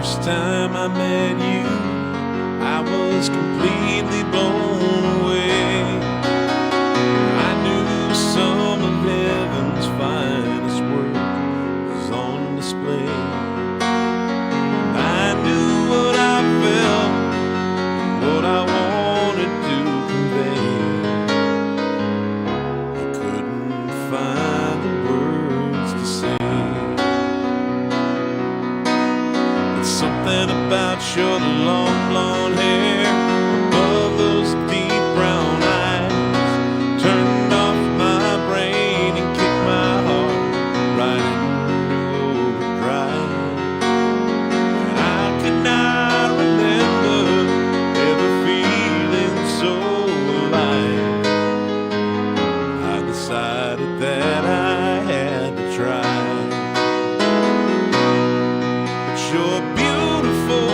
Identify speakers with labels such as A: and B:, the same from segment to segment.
A: first time I met you, I was completely blown away. I knew some of heaven's finest work was on display. I knew what I felt, what I wanted to convey. I couldn't find the words to say. But something about your long blonde hair above those deep brown eyes turned off my brain and kicked my heart right into overdrive. And I could not remember ever feeling so alive. I decided that I had to try. But you're beautiful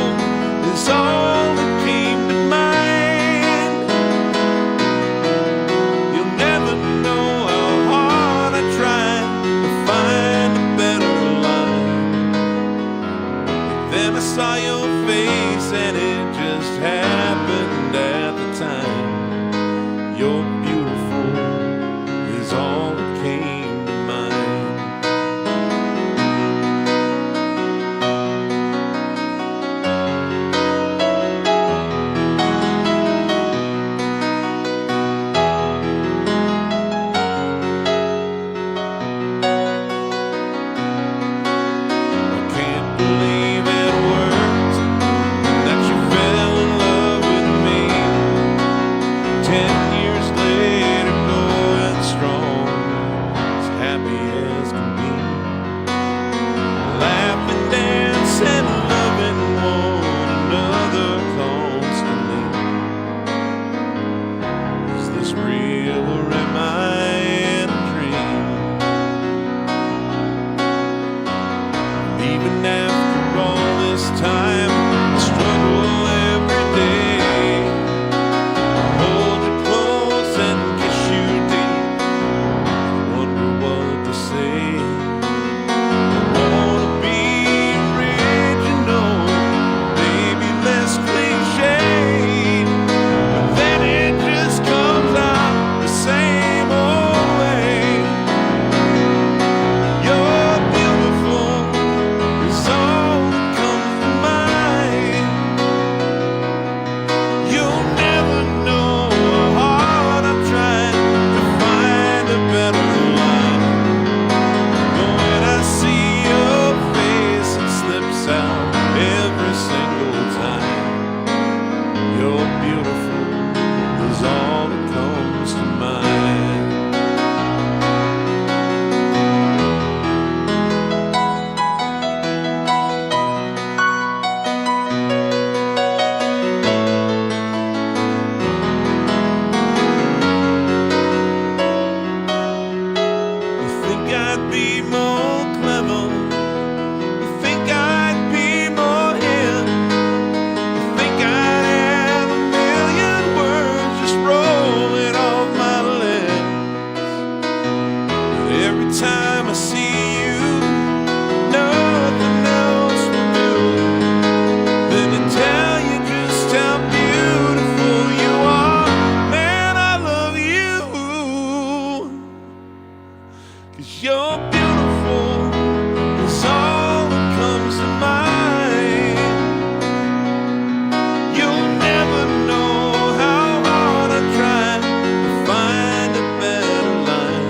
A: is all that came to mind. You'll never know how hard I tried to find a better line. But then I saw your face and it just happened at the time. You're beautiful is all that came to mind. I can't believe it worked, that you fell in love with me. 10 years later, going strong, as happy as can be. Laughing, dancing, loving one another constantly. Is this real or am I in a dream? Even after all this time, I struggle every day. Hold you close and kiss you deep. Wonder what to say. I wanna be original, maybe less cliched, but then it just comes out the same old way. You're beautiful is all that comes to mind. You'll never know how hard I've tried to find a better line. But when I see your face, it slips out every single time. You're beautiful is all that comes to mind. You think I'd be more clever? You think I'd be more hip? You think I'd have a million words just rolling off my lips? But every time I see you, nothing else will do than to tell you just how beautiful you are. Man, I love you. 'Cause you're beautiful is all that comes to mind. You'll never know how hard I tried to find a better line.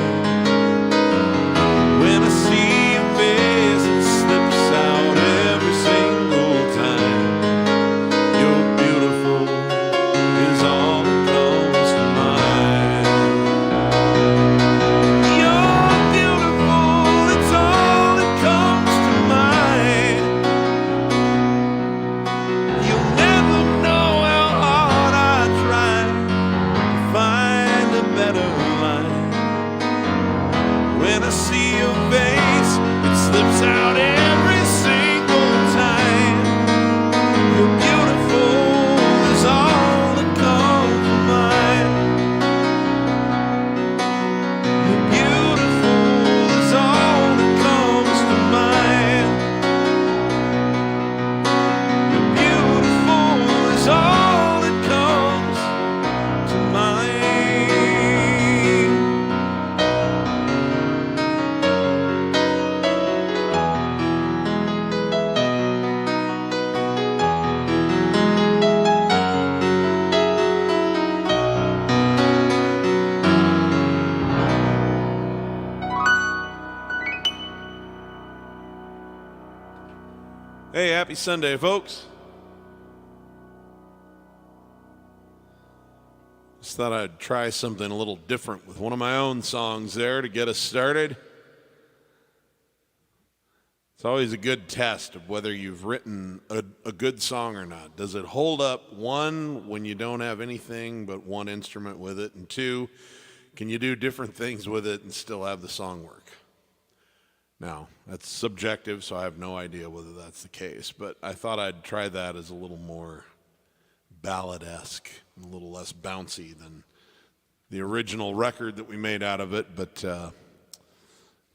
A: When I see your face, it slips out every single time. You're beautiful is all that comes to mind. You're beautiful, it's all Hey, happy Sunday, folks. Just thought I'd try something a little different with one of my own songs there to get us started. It's always a good test of whether you've written a good song or not. Does it hold up, one, when you don't have anything but one instrument with it, and two, can you do different things with it and still have the song work? Now, that's subjective, so I have no idea whether that's the case, but I thought I'd try that as a little more ballad-esque, a little less bouncy than the original record that we made out of it, but I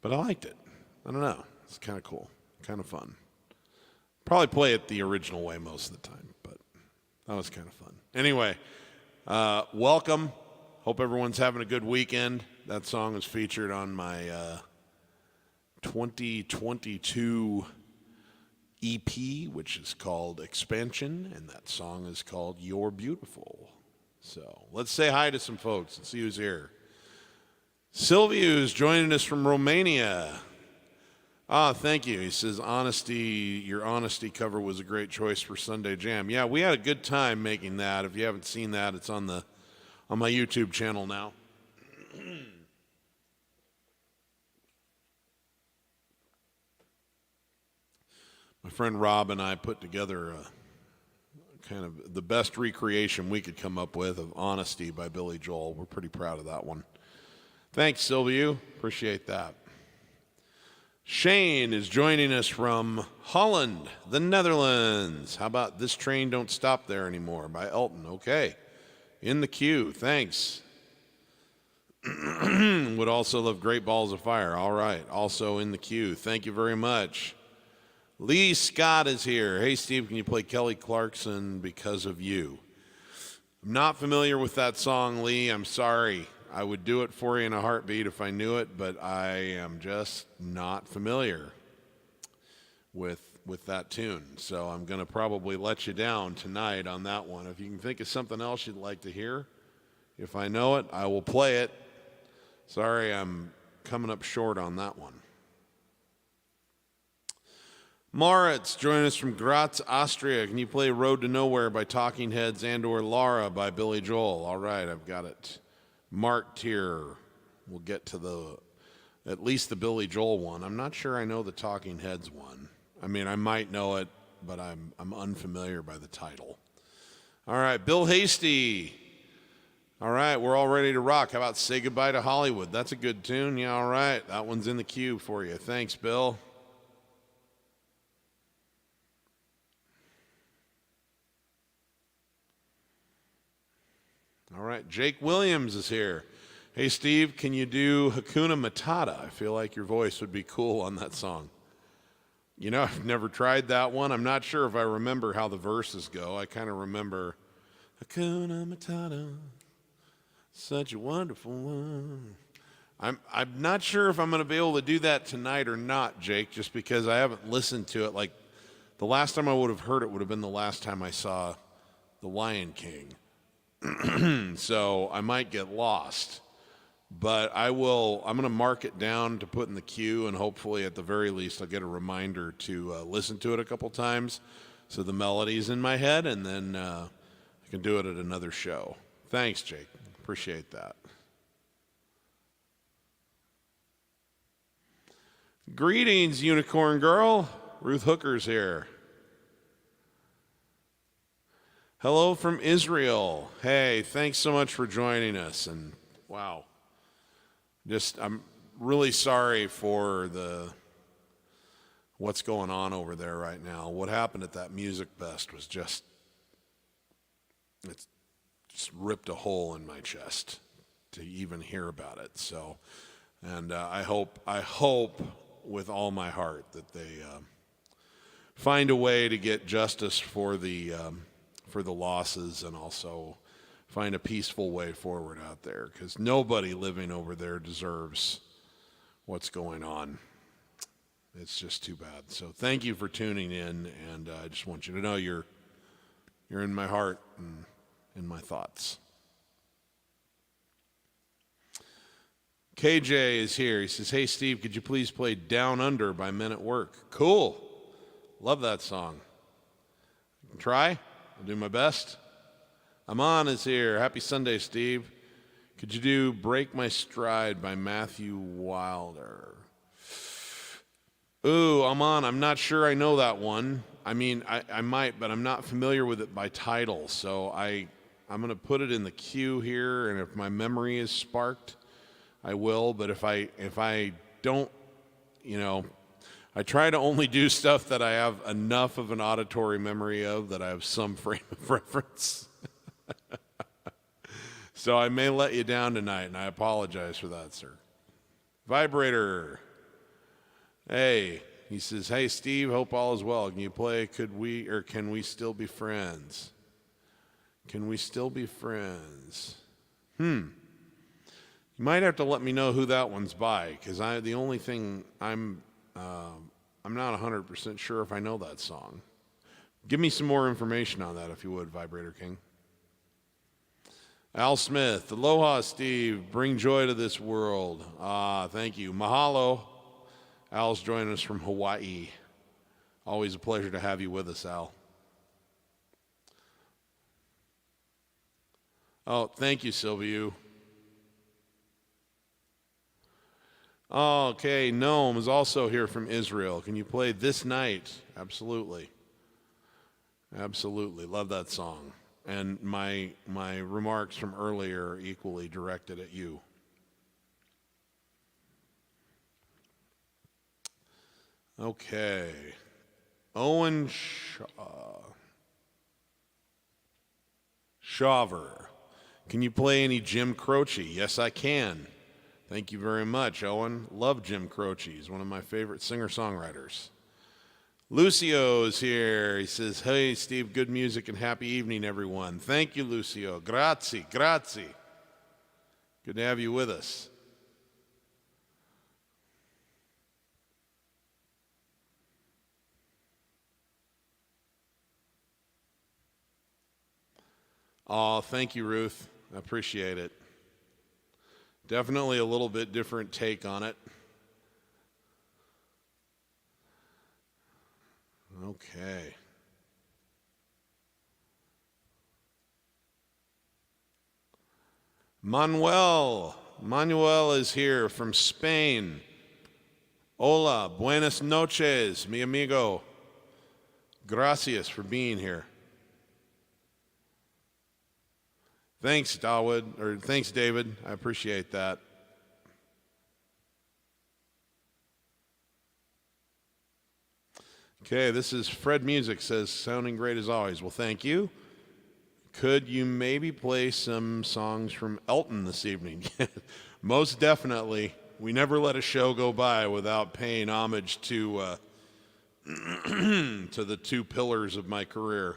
A: liked it. I don't know. It's kind of cool, kind of fun. Probably play it the original way most of the time, but that was kind of fun. Anyway, welcome. Hope everyone's having a good weekend. That song is featured on my 2022 EP, which is called Expansion, and that song is called You're Beautiful. So let's say hi to some folks and see who's here. Silviu is joining us from Romania. Thank you. He says, your honesty cover was a great choice for Sunday Jam. Yeah, we had a good time making that. If you haven't seen that, it's on my YouTube channel now. My friend Rob and I put together kind of the best recreation we could come up with of Honesty by Billy Joel. We're pretty proud of that one. Thanks, Silviu. Appreciate that. Shane is joining us from Holland, the Netherlands. How about This Train Don't Stop There Anymore by Elton? Okay. In the queue. Thanks. Would also love Great Balls of Fire. All right. Also in the queue. Thank you very much. Lee Scott is here. Hey, Steve, can you play Kelly Clarkson, Because of You? I'm not familiar with that song, Lee. I'm sorry. I would do it for you in a heartbeat if I knew it, but I am just not familiar with that tune. So I'm going to probably let you down tonight on that one. If you can think of something else you'd like to hear, if I know it, I will play it. Sorry, I'm coming up short on that one. Moritz, join us from Graz, Austria. Can you play Road to Nowhere by Talking Heads and or Lara by Billy Joel? All right, I've got it marked here. We'll get to at least the Billy Joel one. I'm not sure I know the Talking Heads one. I mean, I might know it, but I'm unfamiliar by the title. All right, Bill Hasty. All right, we're all ready to rock. How about Say Goodbye to Hollywood? That's a good tune. Yeah, all right. That one's in the queue for you. Thanks, Bill. All right, Jake Williams is here. Hey, Steve, can you do Hakuna Matata? I feel like your voice would be cool on that song. You know, I've never tried that one. I'm not sure if I remember how the verses go. I kind of remember Hakuna Matata, such a wonderful one. I'm not sure if I'm going to be able to do that tonight or not, Jake, just because I haven't listened to it. Like, the last time I would have heard it would have been the last time I saw The Lion King. So I might get lost, but I'm going to mark it down to put in the queue, and hopefully at the very least I'll get a reminder to listen to it a couple times so the melody's in my head, and then I can do it at another show. Thanks, Jake. Appreciate that. Greetings, Unicorn Girl. Ruth Hooker's here. Hello from Israel. Hey, thanks so much for joining us. And wow, I'm really sorry for what's going on over there right now. What happened at that music fest was it's just ripped a hole in my chest to even hear about it. So, and I hope with all my heart that they find a way to get justice for the losses, and also find a peaceful way forward out there, because nobody living over there deserves what's going on. It's just too bad. So thank you for tuning in, and I just want you to know you're in my heart and in my thoughts. KJ is here. He says, hey, Steve, could you please play Down Under by Men at Work? Cool. Love that song. Try. I'll do my best. Amon is here. Happy Sunday, Steve. Could you do Break My Stride by Matthew Wilder? Ooh, Amon, I'm not sure I know that one. I mean, I might, but I'm not familiar with it by title. So I'm going to put it in the queue here, and if my memory is sparked, I will. But if I don't, I try to only do stuff that I have enough of an auditory memory of that I have some frame of reference. So I may let you down tonight, and I apologize for that, sir. Vibrator. Hey, he says, hey, Steve, hope all is well. Can you play Can We Still Be Friends? Can we still be friends? You might have to let me know who that one's by, because the only thing I'm not 100% sure if I know that song. Give me some more information on that, if you would, Vibrator King. Al Smith, aloha, Steve. Bring joy to this world. Thank you. Mahalo. Al's joining us from Hawaii. Always a pleasure to have you with us, Al. Oh, thank you, Sylvia. Oh, okay, Noam is also here from Israel. Can you play This Night? Absolutely. Absolutely. Love that song. And my remarks from earlier are equally directed at you. Okay. Owen Shaver. Can you play any Jim Croce? Yes, I can. Thank you very much, Owen. Love Jim Croce. He's one of my favorite singer-songwriters. Lucio is here. He says, hey, Steve, good music and happy evening, everyone. Thank you, Lucio. Grazie, grazie. Good to have you with us. Oh, thank you, Ruth. I appreciate it. Definitely a little bit different take on it. Okay. Manuel is here from Spain. Hola, buenas noches, mi amigo. Gracias for being here. Thanks, thanks, David. I appreciate that. Okay, this is Fred Music says, sounding great as always. Well, thank you. Could you maybe play some songs from Elton this evening? Most definitely. We never let a show go by without paying homage to to the two pillars of my career.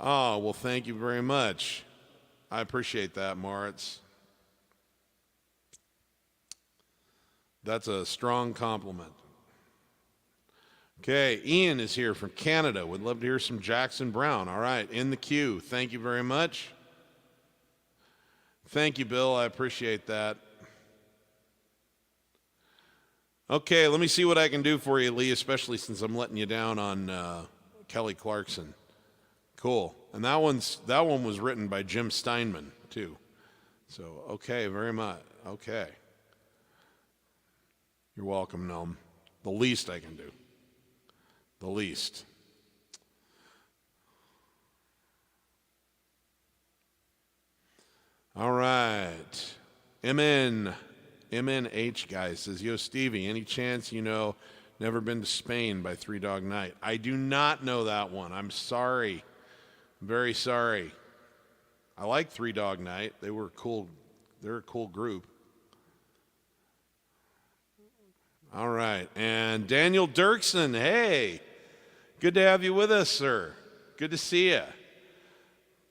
A: Oh, well, thank you very much. I appreciate that, Moritz. That's a strong compliment. Okay, Ian is here from Canada. Would love to hear some Jackson Browne. All right, in the queue. Thank you very much. Thank you, Bill. I appreciate that. Okay, let me see what I can do for you, Lee, especially since I'm letting you down on Kelly Clarkson. Cool. And that one was written by Jim Steinman, too. So, okay, very much. Okay. You're welcome, Noam. The least I can do. The least. All right. MNH guy says, yo, Stevie, any chance you know Never Been to Spain by Three Dog Night? I do not know that one. I'm sorry. Very sorry. I like Three Dog Night. They were cool. They're a cool group. All right. And Daniel Dirksen, hey. Good to have you with us, sir. Good to see you.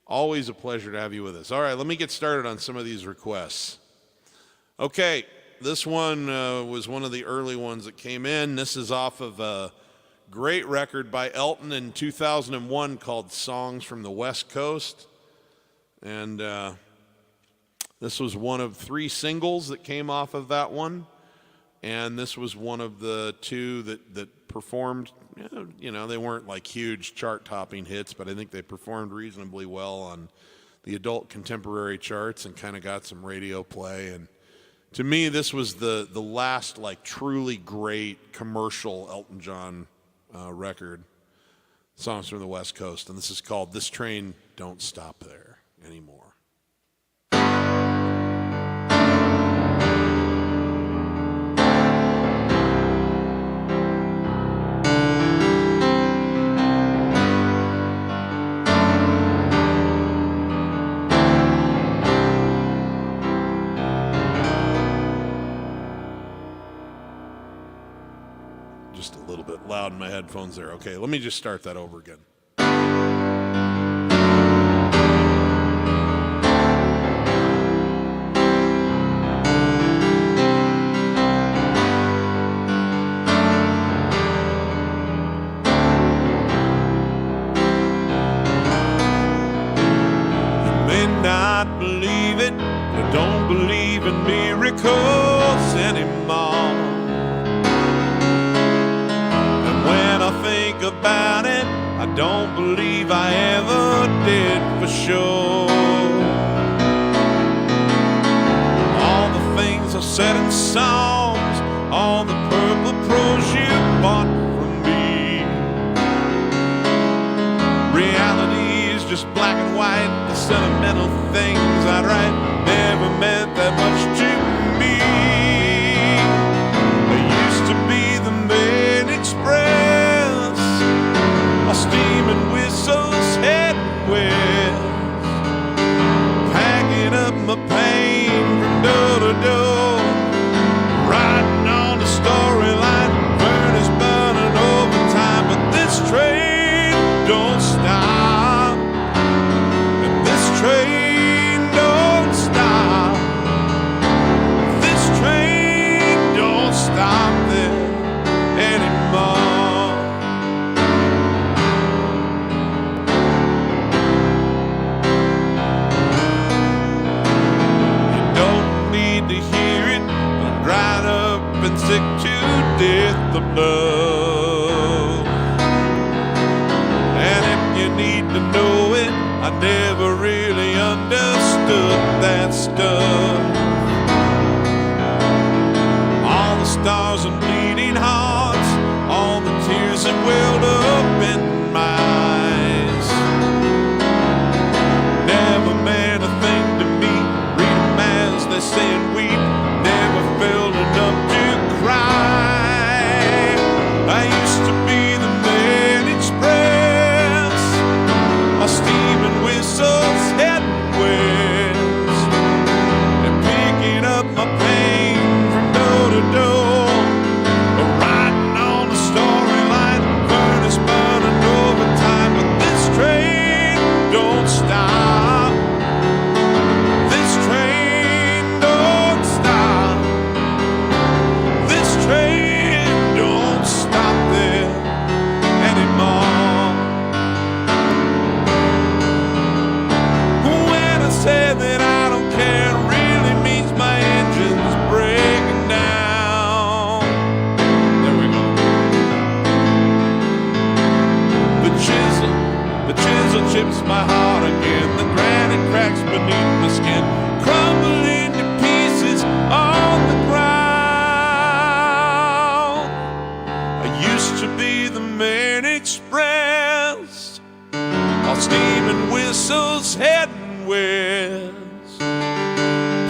A: Always a pleasure to have you with us. All right, let me get started on some of these requests. Okay, this one was one of the early ones that came in. This is off of a great record by Elton in 2001 called Songs from the West Coast. And this was one of 3 singles that came off of that one. And this was one of the two that performed, you know, they weren't like huge chart-topping hits, but I think they performed reasonably well on the adult contemporary charts and kind of got some radio play. And to me, this was the last like truly great commercial Elton John record, Songs from the West Coast. And this is called This Train Don't Stop There Anymore. Just a little bit loud in my headphones there. Okay, let me just start that over again. You may not believe it, but don't believe in miracles anymore. About it, I don't believe I ever did for sure. All the things I said in songs, all the purple prose you bought from me. Reality is just black and white. The sentimental things I'd write never meant that much to me. I used to be the main express, steaming whistles heading west, packing up my pain from door to door, riding on the storyline, furnace burning overtime. But this train don't stop, and this train don't stop, this train don't stop there anymore. Sick to death of love. And if you need to know it, I never really understood that stuff. All the stars and bleeding hearts, all the tears that welled up in my eyes, never meant a thing to me. Read them as they say and weep, never felt enough to cry. I used to be the man express, a steaming whistles heading west, and picking up my pain from door to door, riding on the storyline, furnace burning overtime. But this train don't stop, this train don't stop, this train don't stop there anymore. When I say that I don't care, it really means my engine's breaking down. There we go. The chisel chips my heart again. The granite cracks beneath my skin, crumbling to pieces on the ground. I used to be the main express, all steaming whistles heading west,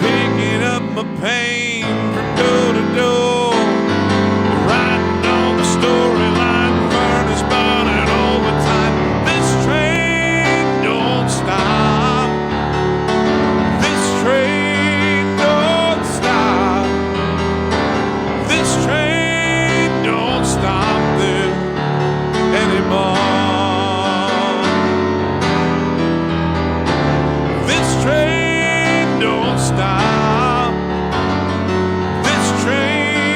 A: picking up my pain from door to door, riding on the storyline, furnace burning overtime. This train don't stop, this train don't stop, this train don't stop there anymore. This train don't stop, this train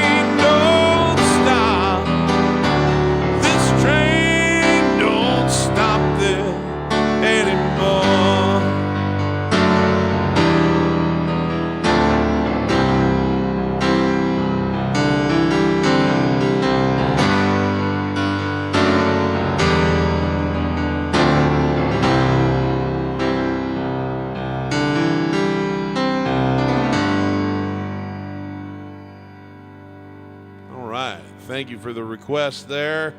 A: Thank you for the request there.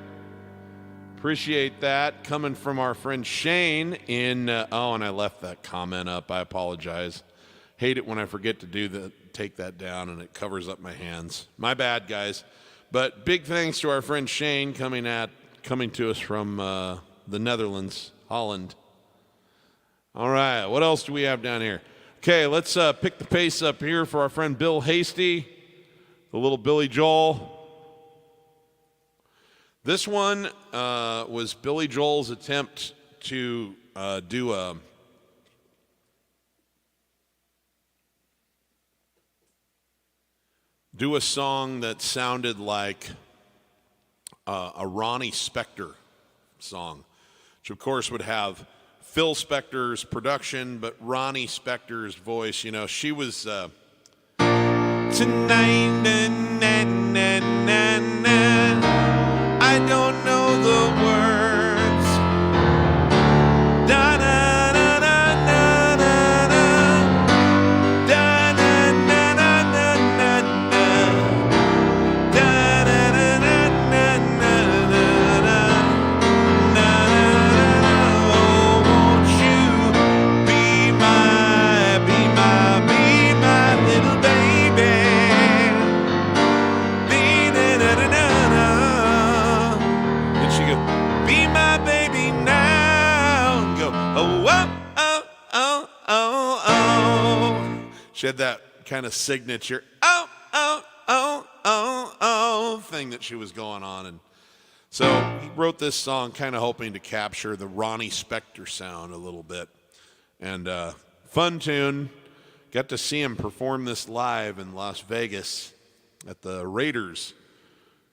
A: Appreciate that. Coming from our friend Shane in, and I left that comment up. I apologize. Hate it when I forget to take that down and it covers up my hands. My bad, guys. But big thanks to our friend Shane coming to us from the Netherlands, Holland. All right, what else do we have down here? Okay, let's pick the pace up here for our friend Bill Hasty, the little Billy Joel. This one was Billy Joel's attempt to do a song that sounded like a Ronnie Spector song, which of course would have Phil Spector's production, but Ronnie Spector's voice, you know, she was tonight, na, na, na, na, na. I don't know the words. Da, da, da, da, da, da, da. Da, da, da, da, da, da, da. Da, da, da, da, da, da, da, da. Oh, won't you be my little baby? And she go, be my baby now. And go, oh, oh, oh, oh, oh. She had that kind of signature, oh, oh, oh, oh, oh thing that she was going on. And so he wrote this song kind of hoping to capture the Ronnie Spector sound a little bit. And fun tune. Got to see him perform this live in Las Vegas at the Raiders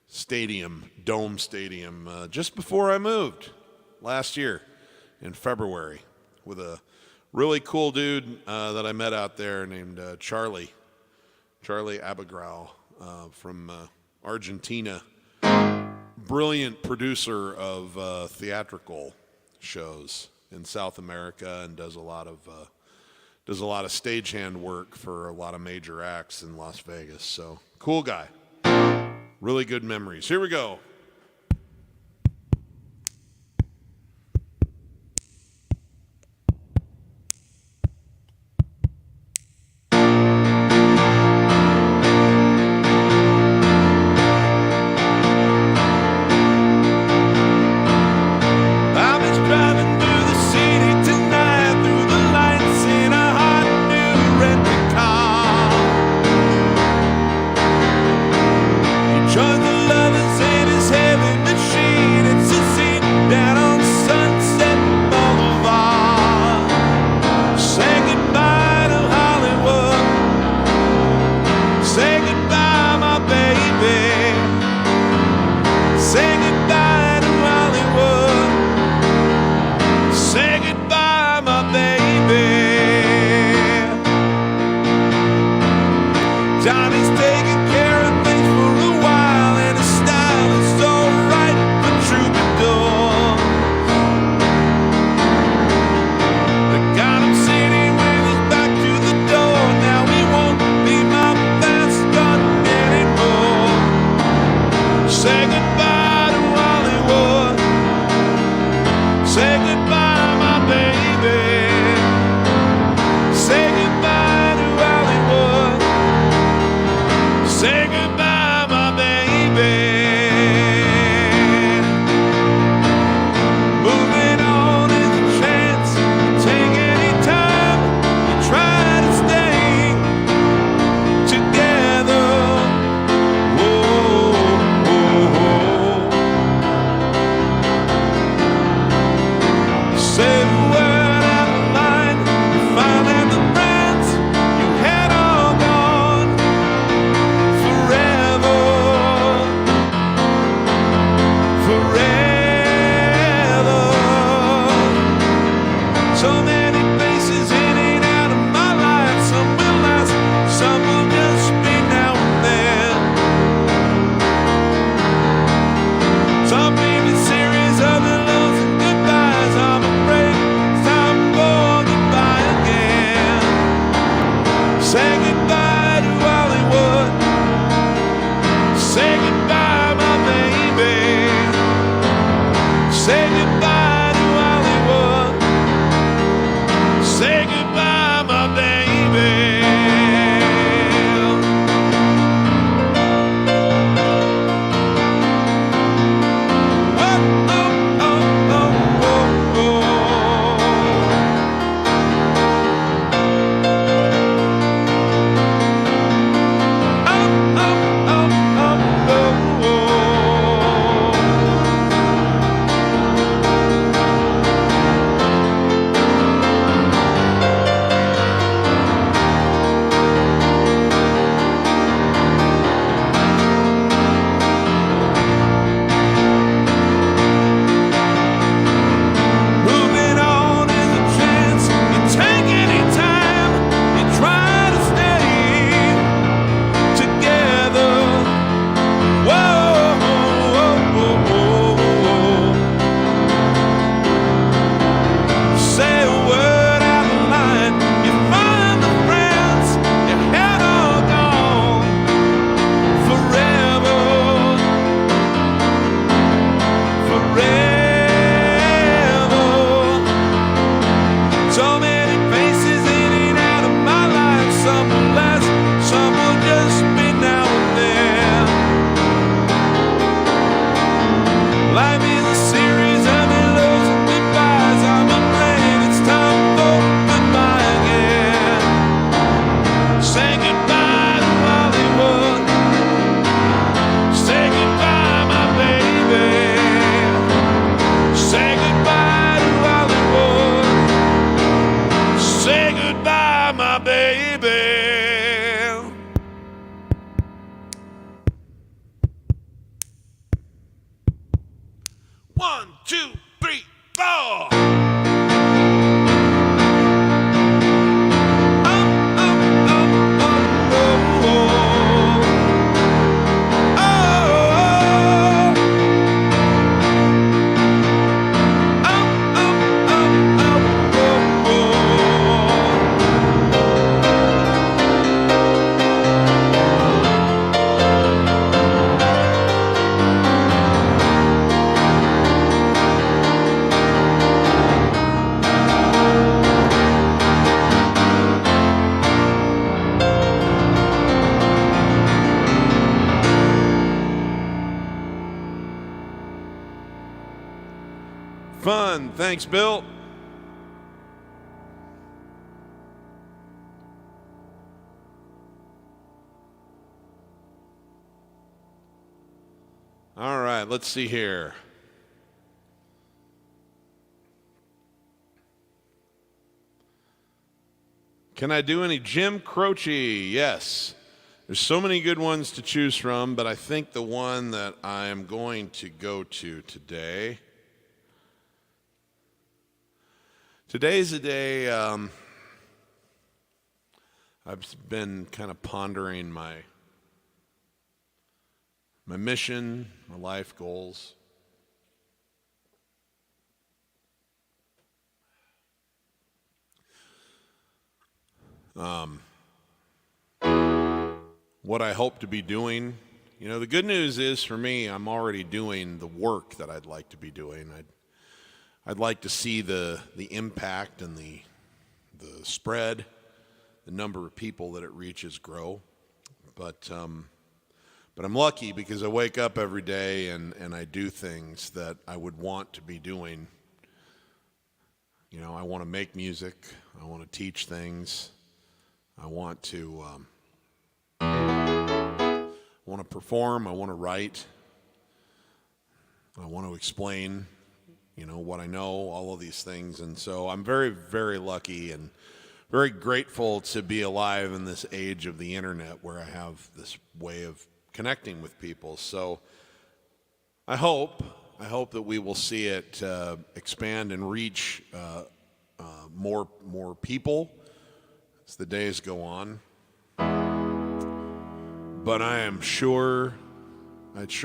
A: Stadium, Dome Stadium, just before I moved last year in February with a really cool dude that I met out there named Charlie Abigrao from Argentina. Brilliant producer of theatrical shows in South America and does a lot of stagehand work for a lot of major acts in Las Vegas. So cool guy. Really good memories. Here we go. 1, 2, 3, 4. Fun. Thanks, Bill. All right, let's see here. Can I do any Jim Croce? Yes. There's so many good ones to choose from, but I think the one that I am going to go to today. Today's a day I've been kind of pondering my mission, my life goals. What I hope to be doing. You know, the good news is for me, I'm already doing the work that I'd like to be doing. I'd like to see the impact and the spread, the number of people that it reaches grow. But I'm lucky because I wake up every day and I do things that I would want to be doing. You know, I want to make music. I want to teach things. I want to perform. I want to write. I want to explain, you know, what I know, all of these things. And so I'm very, very lucky and very grateful to be alive in this age of the internet where I have this way of connecting with people. So I hope that we will see it expand and reach more people as the days go on. But I sure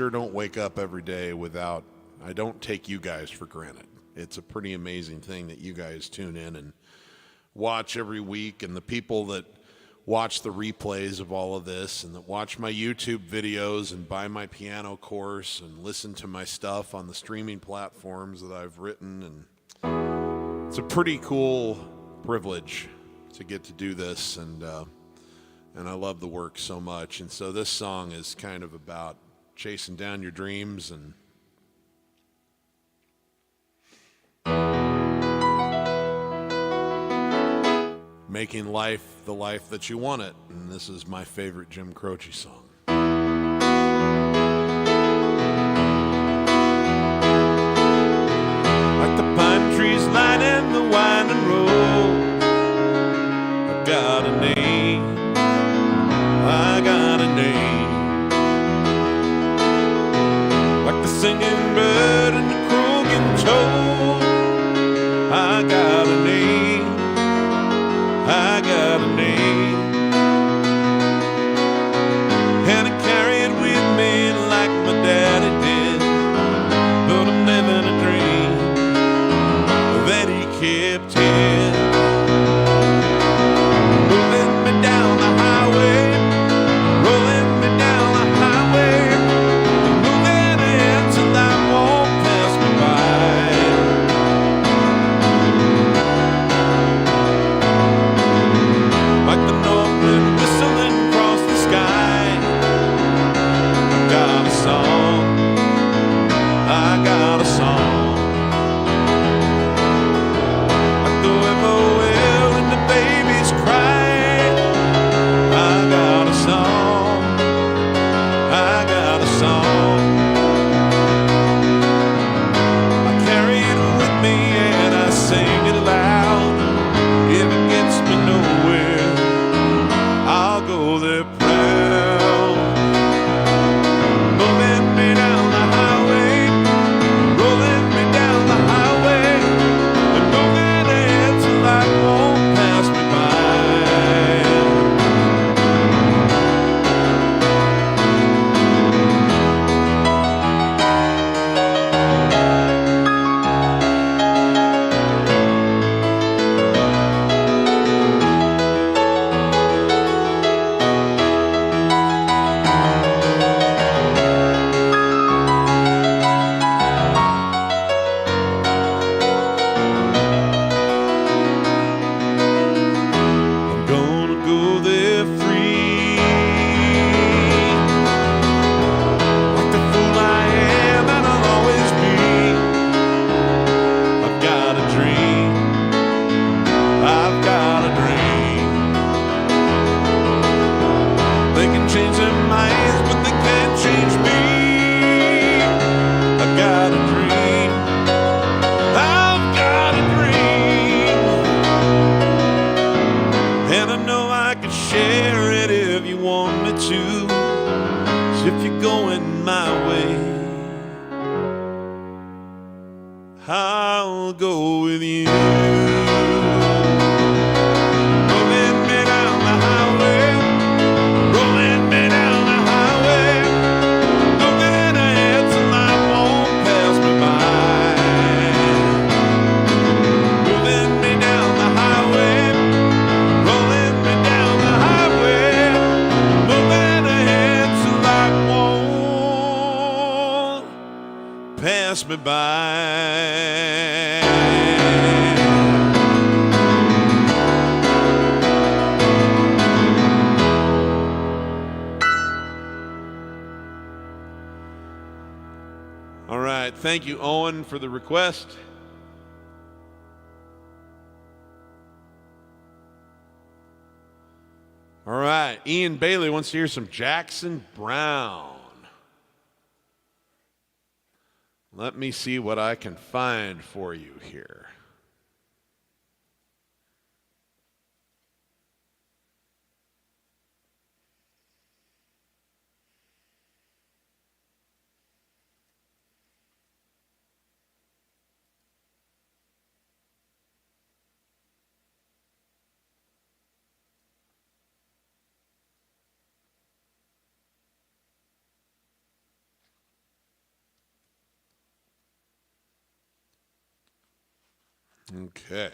A: don't wake up every day without, I don't take you guys for granted. It's a pretty amazing thing that you guys tune in and watch every week, and the people that watch the replays of all of this and that watch my YouTube videos and buy my piano course and listen to my stuff on the streaming platforms that I've written. And it's a pretty cool privilege to get to do this, and I love the work so much. And so this song is kind of about chasing down your dreams and making life the life that you want it. And this is my favorite Jim Croce song. Like the pine trees lining the winding road, I got a name, I got a name. Like the singing bird and the croaking toad, I got a name, I got a name. to choose. If you're going my way, I'll go with you. Rolling me down the highway, rolling me down the highway, looking ahead so life won't pass me by. Moving me down the highway, rolling me down the highway, moving ahead so life won't pass me by. All right, thank you, Owen, for the request. All right, Ian Bailey wants to hear some Jackson Browne. Let me see what I can find for you here. Okay.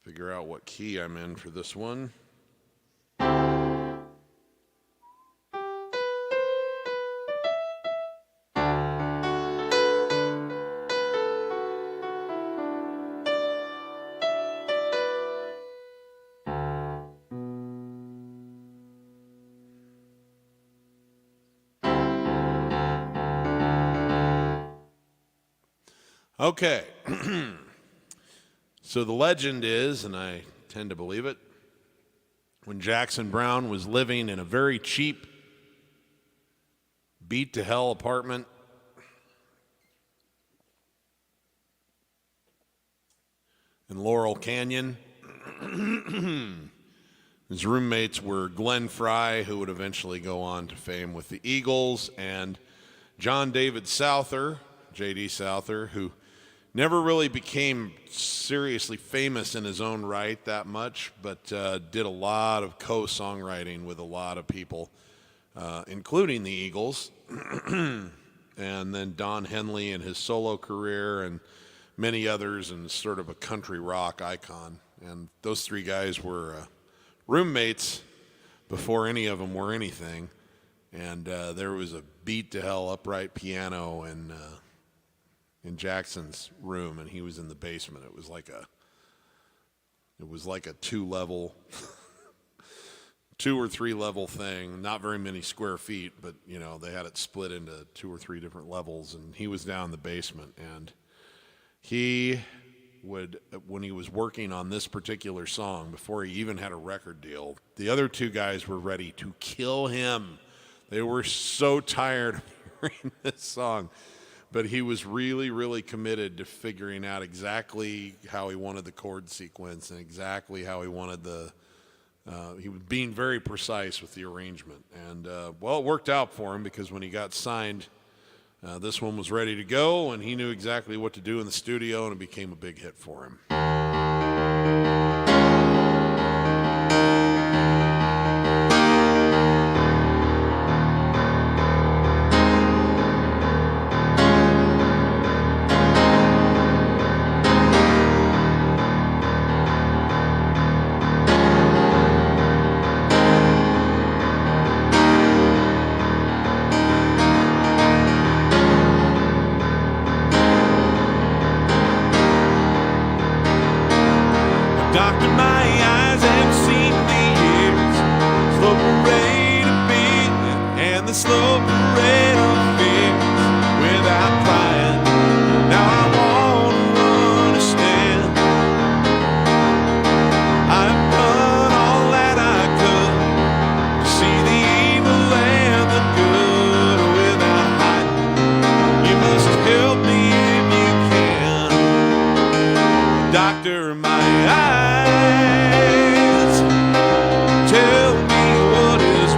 A: Figure out what key I'm in for this one. Okay. So the legend is, and I tend to believe it, when Jackson Browne was living in a very cheap, beat-to-hell apartment in Laurel Canyon, his roommates were Glenn Frey, who would eventually go on to fame with the Eagles, and John David Souther, J.D. Souther, who never really became seriously famous in his own right that much, but did a lot of co-songwriting with a lot of people, including the Eagles, and then Don Henley and his solo career, and many others, and sort of a country rock icon. And those three guys were roommates before any of them were anything. And there was a beat-to-hell upright piano in Jackson's room, and he was in the basement. It was like a two-level, 2 or 3 level thing. Not very many square feet, but you know they had it split into 2 or 3 different levels, and he was down in the basement. And he would, when he was working on this particular song, before he even had a record deal, the other 2 guys were ready to kill him. They were so tired of hearing this song. But he was really, really committed to figuring out exactly how he wanted the chord sequence and exactly how he wanted he was being very precise with the arrangement. And, well, it worked out for him because when he got signed, this one was ready to go, and he knew exactly what to do in the studio, and it became a big hit for him. Doctor, my eyes have seen the years, slow parade of beat and the slow parade of fears without crying. Now I want to understand. I've done all that I could to see the evil and the good without hiding. You must help me if you can. Doctor, my eyes tell me what is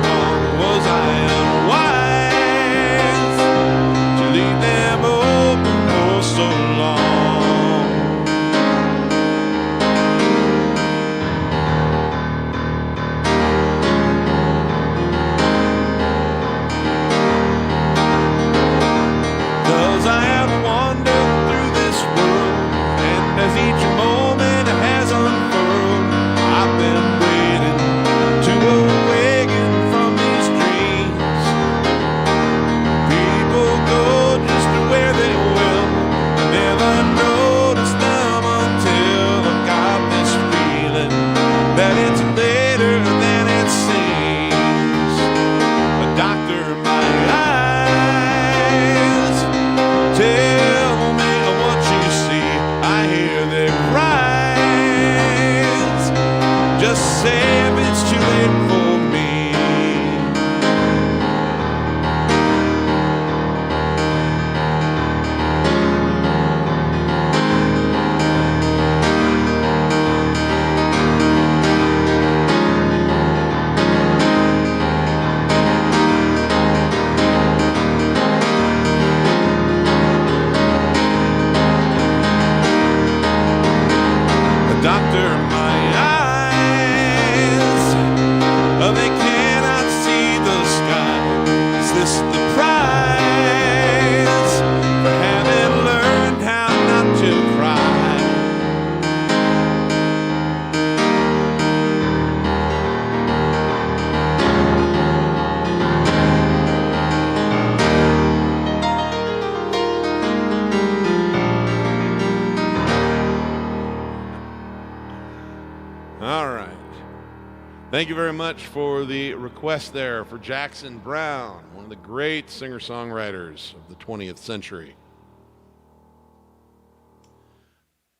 A: Thank you very much for the request there for Jackson Browne, one of the great singer-songwriters of the 20th century.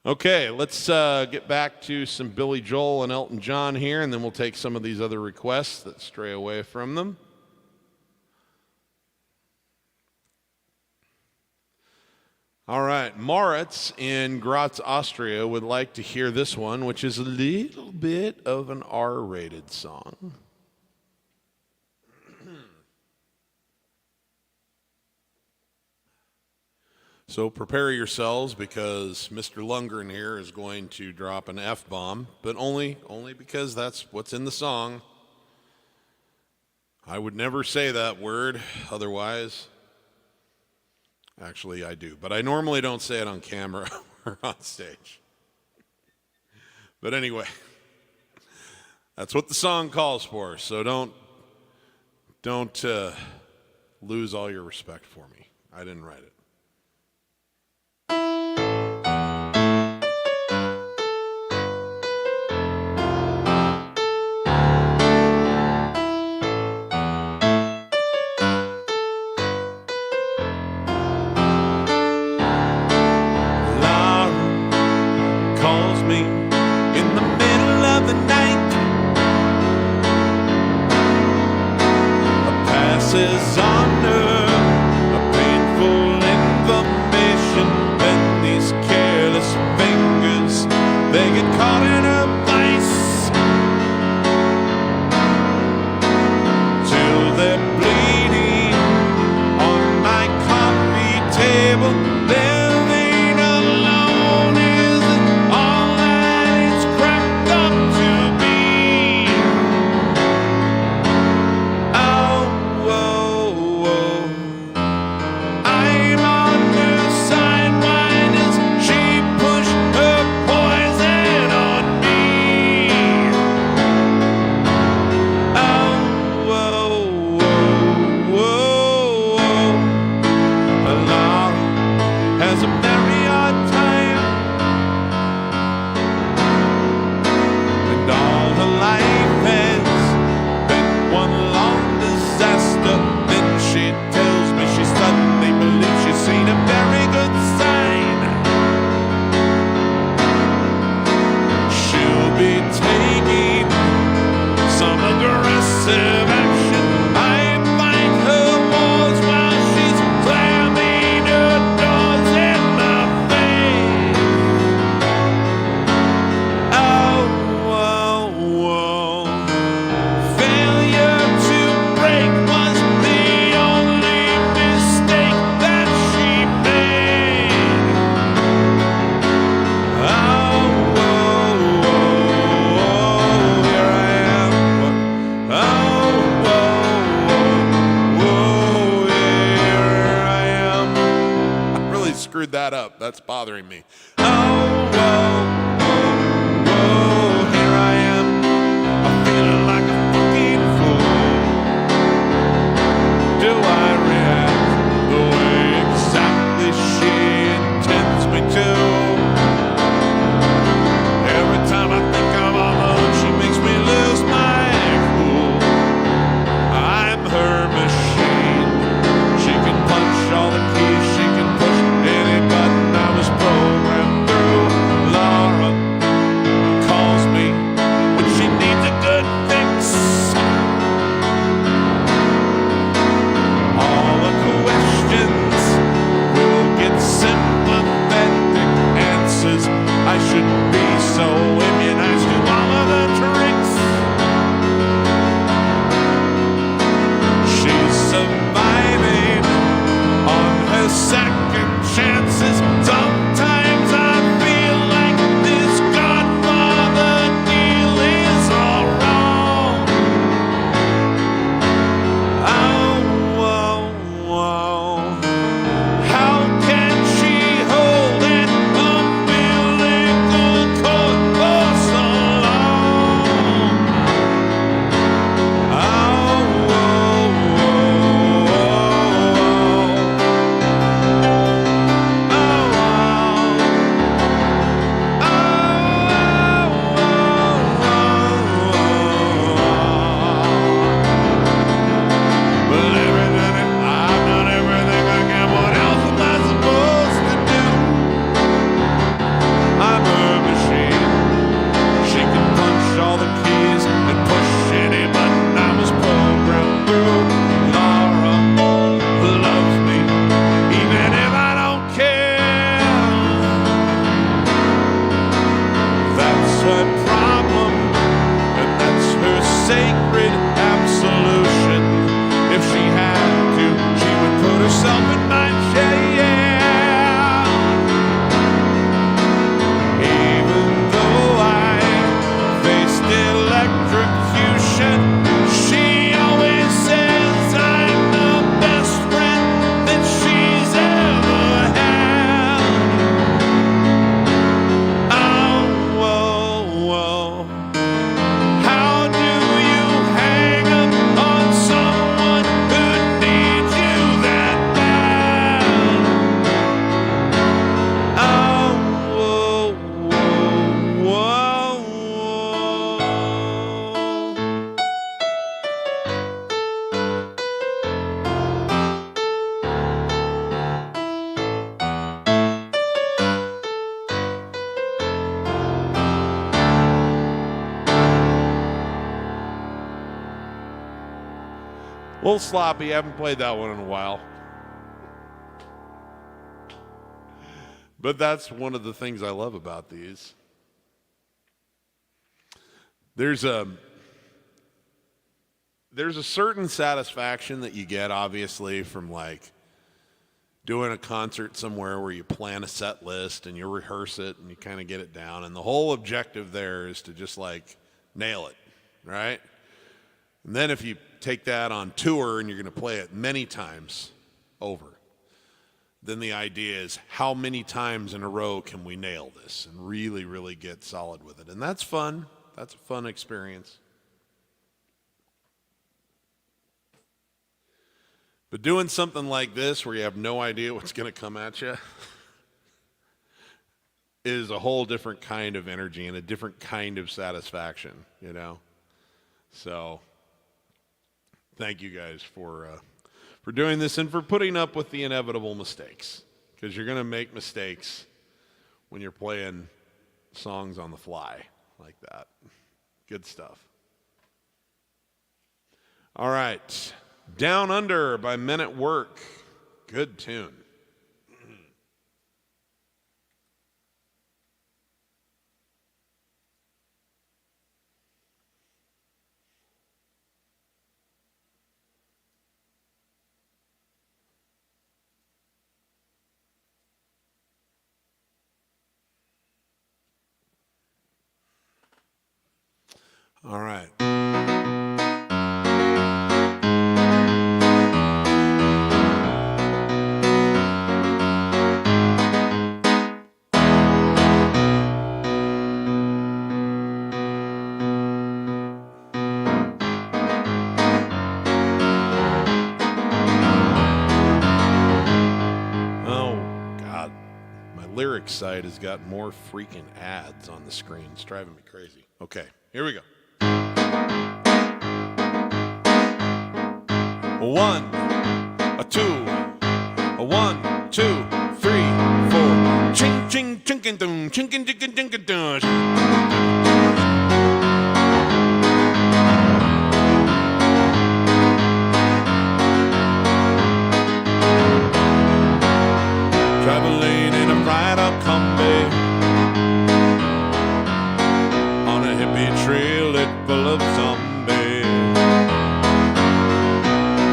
A: Okay, let's get back to some Billy Joel and Elton John here, and then we'll take some of these other requests that stray away from them. All right, Moritz in Graz, Austria would like to hear this one, which is a little bit of an R-rated song. So prepare yourselves, because Mr. Lungrin here is going to drop an F-bomb, but only because that's what's in the song. I would never say that word otherwise. Actually, I do, but I normally don't say it on camera or on stage. But anyway, that's what the song calls for, so don't lose all your respect for me. I didn't write it.
B: Passes on her a painful information. Then these careless fingers, they get caught in a vice till they're bleeding on my coffee table. Living alone isn't all that it's cracked up to be.
A: That up. That's bothering me.
B: Oh, whoa, whoa, whoa, here I am. I'm feeling like a fucking fool. Do I react the way exactly she intends me to? Every time I think I'm alone, she makes me lose my cool. I'm her machine. She can punch all the keys. She can push any button I was programmed through. Laura A little sloppy. Haven't played that one in a while. But that's one of the things I love about these. There's a certain satisfaction that you get, obviously, from like doing a concert somewhere where you plan a set list and you rehearse it and you kind of get it down. And the whole objective there is to just like nail it, right? And then if you take that on tour and you're going to play it many times over, then the idea is how many times in a row can we nail this and really, really get solid with it. And that's fun. That's a fun experience. But doing something like this where you have no idea what's going to come at you is a whole different kind of energy and a different kind of satisfaction, you know? So thank you guys for doing this and for putting up with the inevitable mistakes, because you're going to make mistakes when you're playing songs on the fly like that. Good stuff. All right. Down Under by Men at Work. Good tune. All right. Lyrics site has got more freaking ads on the screen. It's driving me crazy. Okay, here we go. One, a two, a 1, 2, 3, 4. Ching, ching, chinkin, dun, chinkin, chinkin, chinkin, dun. Traveling in a bridal combi on a hippie trail lit full of zombies.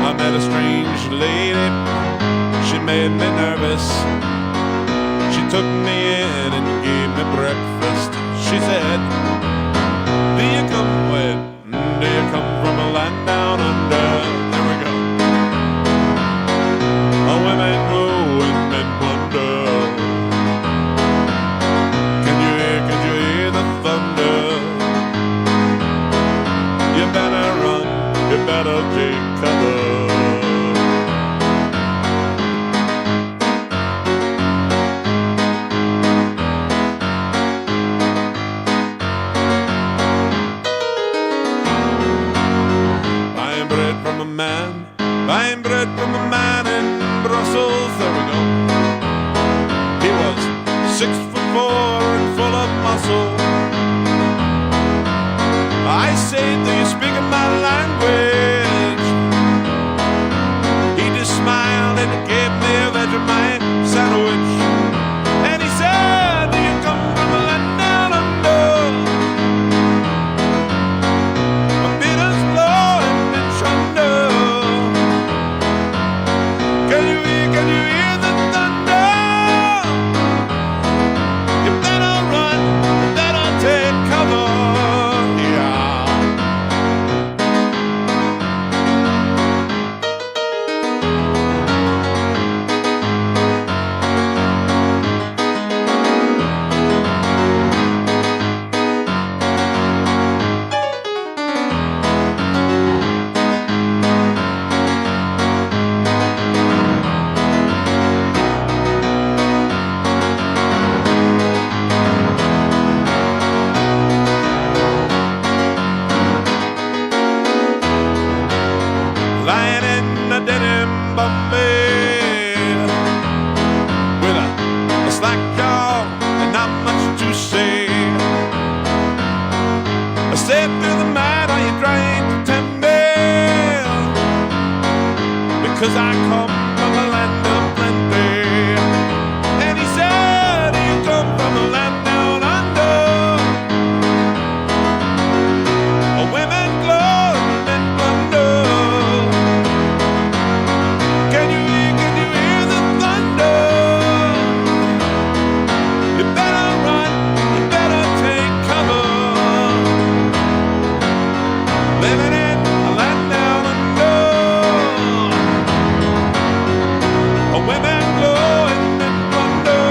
B: I met a strange lady, she made me nervous. She took me in and gave me breakfast. She said, do you come from a land down under? There we go. Oh, women go and men wonder. Can you hear the thunder? You better run, you better take cover. Buying bread from a man in Brussels, there we go. He was 6'4" and full of muscle. I said, do you speak my language? He just smiled and gave me a Vegemite sandwich. And he said, do you come from a land down under? A bitters blow and it's under. Can you hear the thunder? You better run, you better take cover, yeah. Lying in a denim Bombay with a slack jaw and not much to say. I said through the night, are you trying to tempt me?
A: 'cause I come from a land of plenty. And he said, you come from a land down under. Women glow and men plunder. Can you hear the thunder? You better run, you better take cover. Living in a land down under. Women glow and men plunder.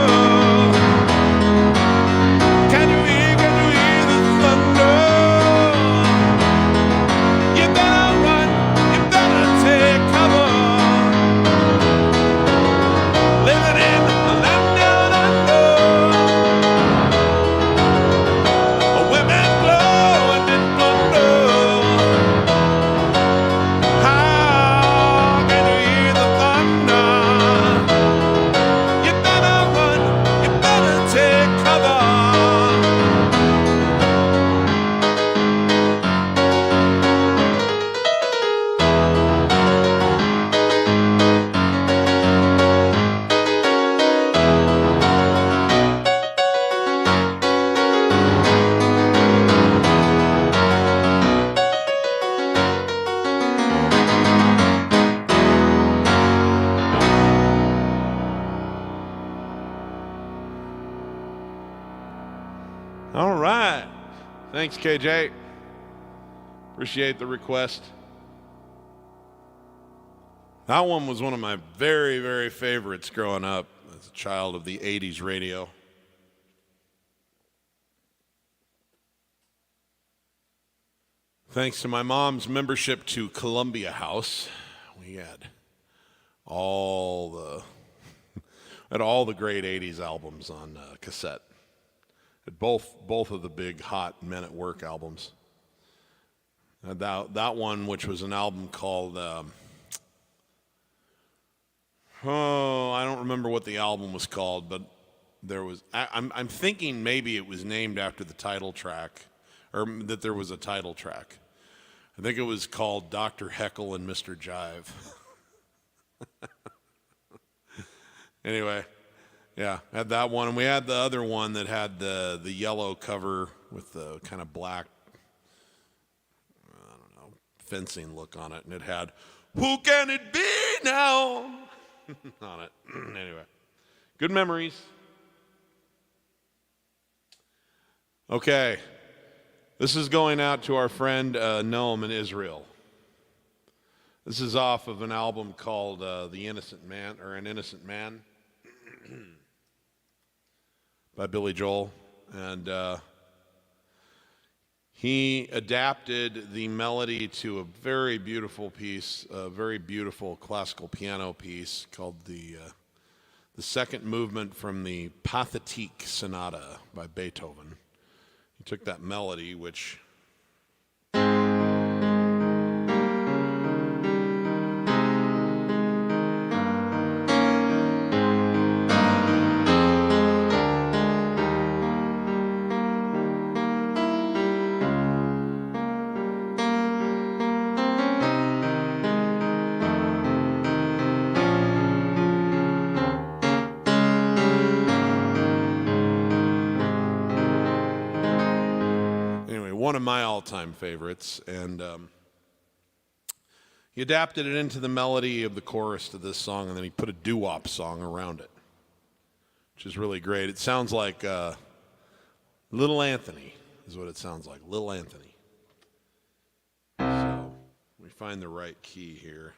A: Can you hear the thunder? You better run, you better take cover. Living in a land down under. Women glow and men plunder. How can you hear the thunder? You better run, you better take cover. All right. Thanks, KJ. Appreciate the request. That one was one of my very, very favorites growing up as a child of the 80s radio. Thanks to my mom's membership to Columbia House, we had all the great 80s albums on cassette. Both of the big hot Men at Work albums. That one, which was an album called I don't remember what the album was called, but there was I'm thinking maybe it was named after the title track, or that there was a title track. I think it was called Dr. Heckle and Mr. Jive. Anyway. Yeah, had that one, and we had the other one that had the yellow cover with the kind of black, I don't know, fencing look on it, and it had, "Who can it be now?" on it. Anyway, good memories. Okay, this is going out to our friend Noam in Israel. This is off of an album called The Innocent Man, or An Innocent Man. By Billy Joel, and he adapted the melody to a very beautiful piece, a very beautiful classical piano piece called the second movement from the Pathétique Sonata by Beethoven. He took that melody, which one of my all-time favorites, and he adapted it into the melody of the chorus to this song, and then he put a doo-wop song around it, which is really great. It sounds like Little Anthony is what it sounds like, Little Anthony. So we find the right key here.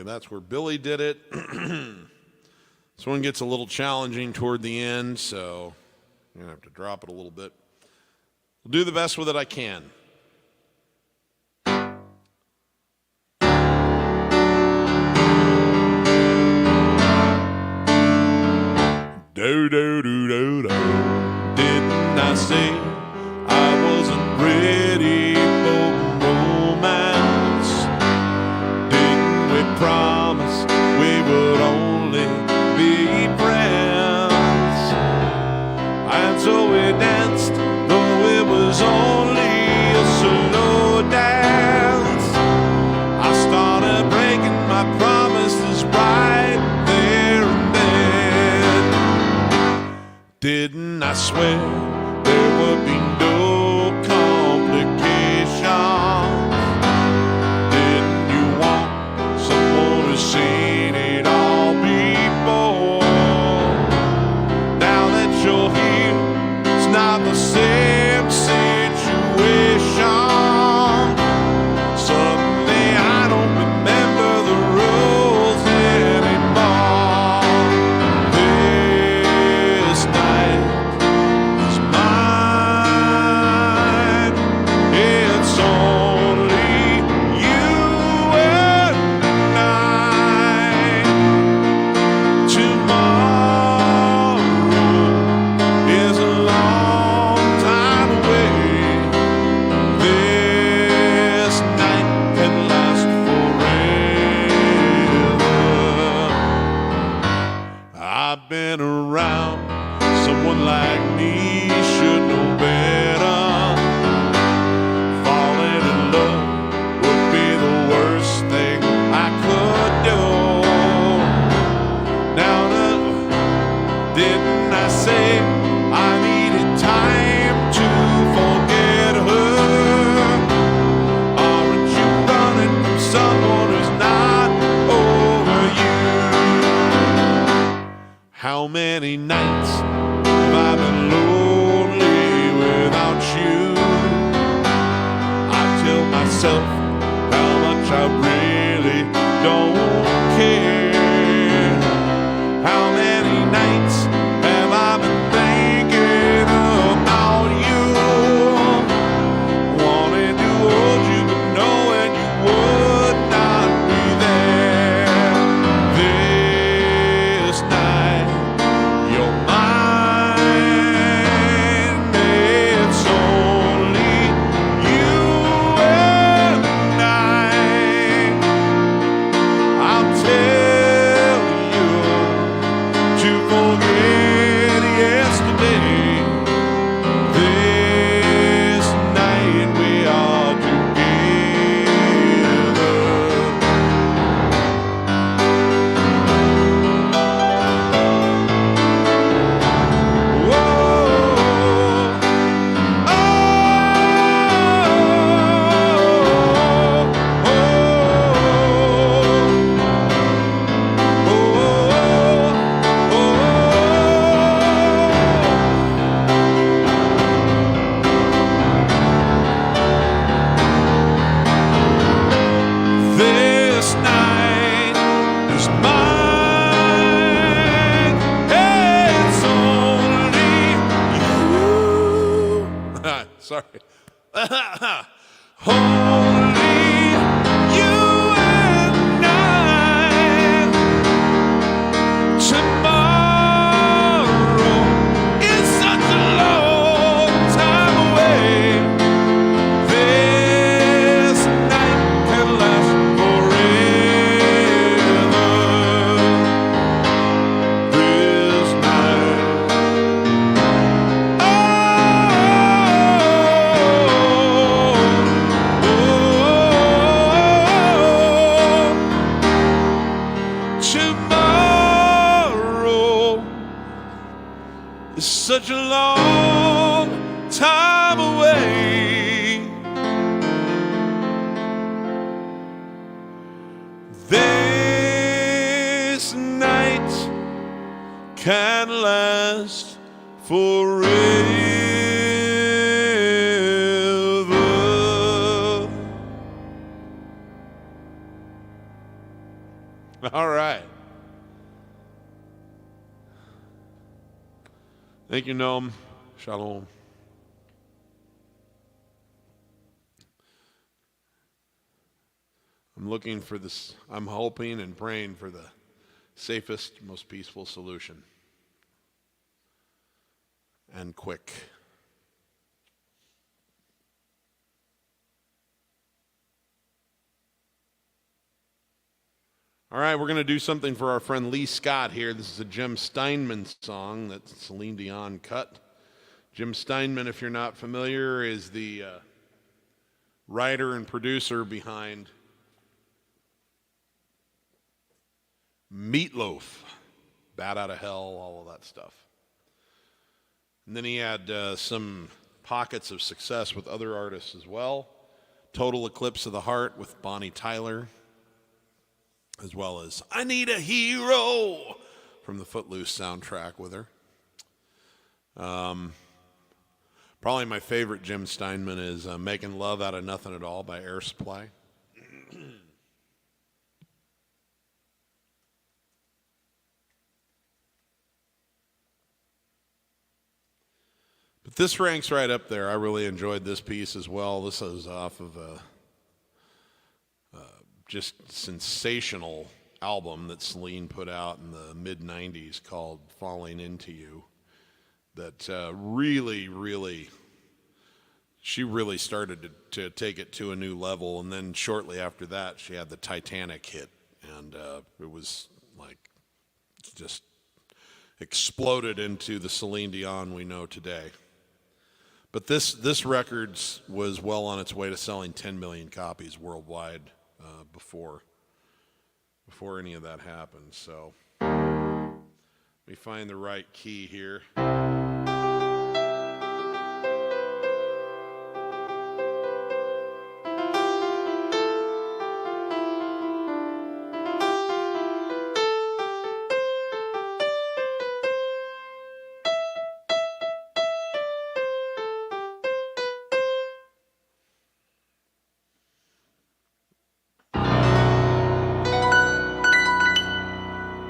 A: That's where Billy did it. This one gets a little challenging toward the end, so I'm going to have to drop it a little bit. I'll do the best with it I can. Do do do do do. Didn't I say swear there would be no complications. Didn't you want someone who's seen it all before? Now that you're here, it's not the same situation. Suddenly I don't remember the rules anymore. This night is mine. It's only you and I. Tomorrow is a long time away. This night can last forever. I've been around. Someone like me should know better. Falling in love would be the worst thing I could do. Now, didn't I say I needed time to forget her? Aren't you running from someone who's not over you? How many nights have I been lonely without you? I tell myself how much I really don't care. How many nights have I been thinking about you? Wanting to hold you, but knowing you would not be there. This night, you're mine. It's only you and I. I'll tell you to forget yesterday. This night we are together. This night is mine. It's only you. Sorry. Only you and I. Tomorrow is such a long time away. This night can last forever. This night. Tomorrow is such a long time away. This night can last forever. All right. Thank you, Noam. Shalom. I'm looking for this, I'm hoping and praying for the safest, most peaceful solution. And quick. All right, we're going to do something for our friend Lee Scott here. This is a Jim Steinman song that Celine Dion cut. Jim Steinman, if you're not familiar, is the writer and producer behind Meatloaf, Bat Out of Hell, all of that stuff.
B: And then he had some pockets of success with other artists as well. Total Eclipse of the Heart with Bonnie Tyler, as well as I Need a Hero from the Footloose soundtrack with her. Probably my favorite Jim Steinman is Making Love Out of Nothing at All by Air Supply. But this ranks right up there. I really enjoyed this piece as well. This is off of a just sensational album that Celine put out in the mid-90s called Falling Into You. That she really started to take it to a new level. And then shortly after that, she had the Titanic hit. And it was like just exploded into the Celine Dion we know today. But this record was well on its way to selling 10 million copies worldwide before any of that happened. So let me find the right key here.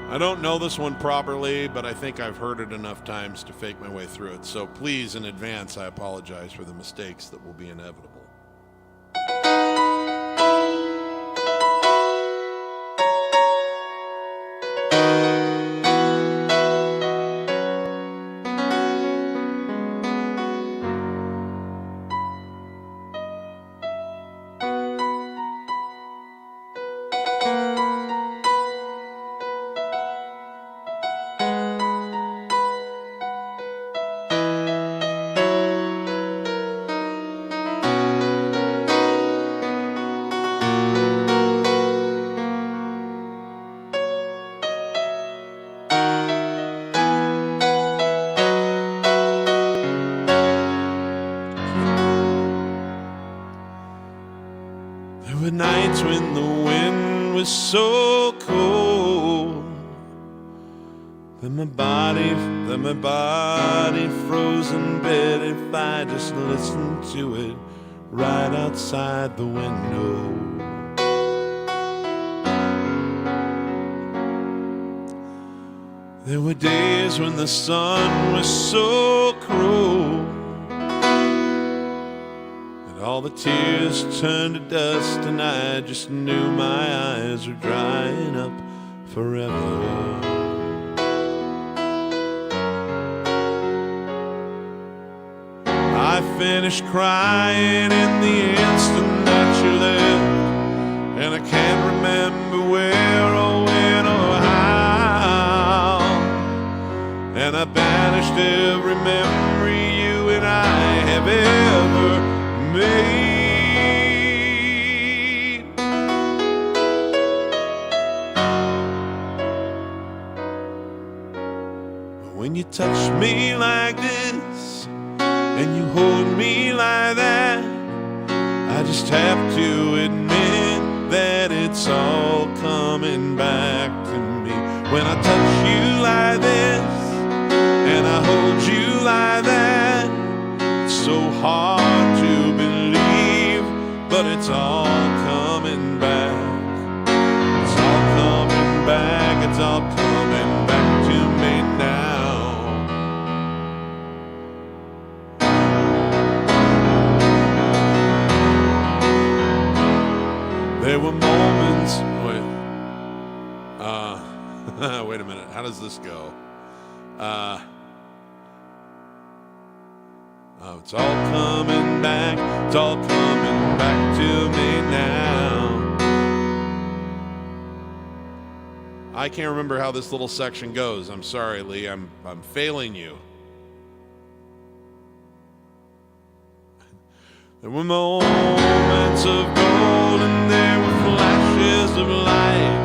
B: I don't know this one properly, but I think I've heard it enough times to fake my way through it. So please, in advance, I apologize for the mistakes that will be inevitable. There were nights when the wind was so cold that my body froze in bed if I just listened to it right outside the window. There were days when the sun was so cruel that all the tears turned to dust, and I just knew my eyes were drying up forever. I finished crying in the instant that you left, and I can't remember where or when or how, and I banished every memory you and I have ever made. But when you touch me like this and you hold me like that, I just have to admit that it's all coming back to me. When I touch you like this and I hold you like that, it's so hard to believe, but it's all coming back. It's all coming back, it's all coming back to me now. There were moments, wait a minute, how does this go? It's all coming back, it's all coming back to me now. I can't remember how this little section goes. I'm sorry, Lee, I'm failing you. There were moments of gold and there were flashes of light.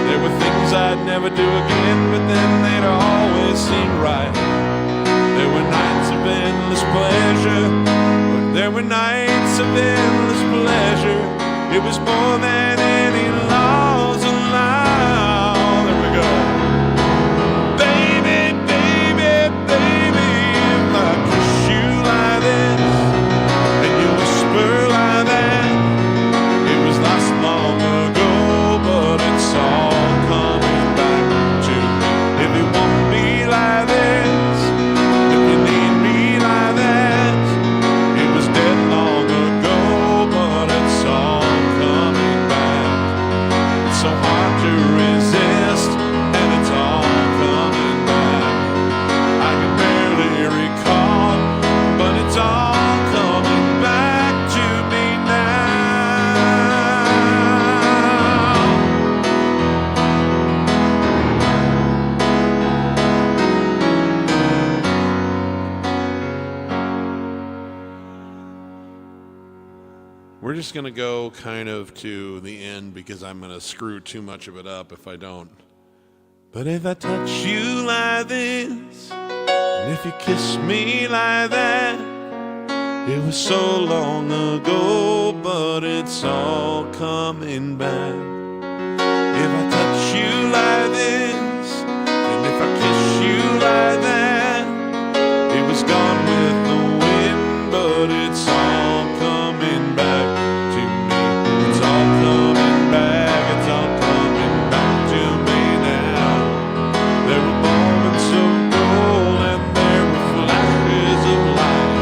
B: There were things I'd never do again, but then they'd always seem right. There were nights
A: endless pleasure. But there were nights of endless pleasure. It was more than any laws allow. There we go. Baby, baby, baby, if I kiss you like this and you whisper like that, it was lost long ago, but it's all coming back to me. If you want me like this, if you need me like that, it was dead long ago, but it's all coming back. It's so hard to resist, and it's all coming back. I can barely recall, but it's all coming back to me now. We're just going to go kind of to the end because I'm going to screw too much of it up if I don't. But if I touch you like this, and if you kiss me like that, it was so long ago, but it's all coming back. If I touch you like this, and if I kiss you like that, it was gone with the wind, but it's all coming back to me. It's all coming back, it's all coming back to me now. There were moments of gold and there were flashes of light.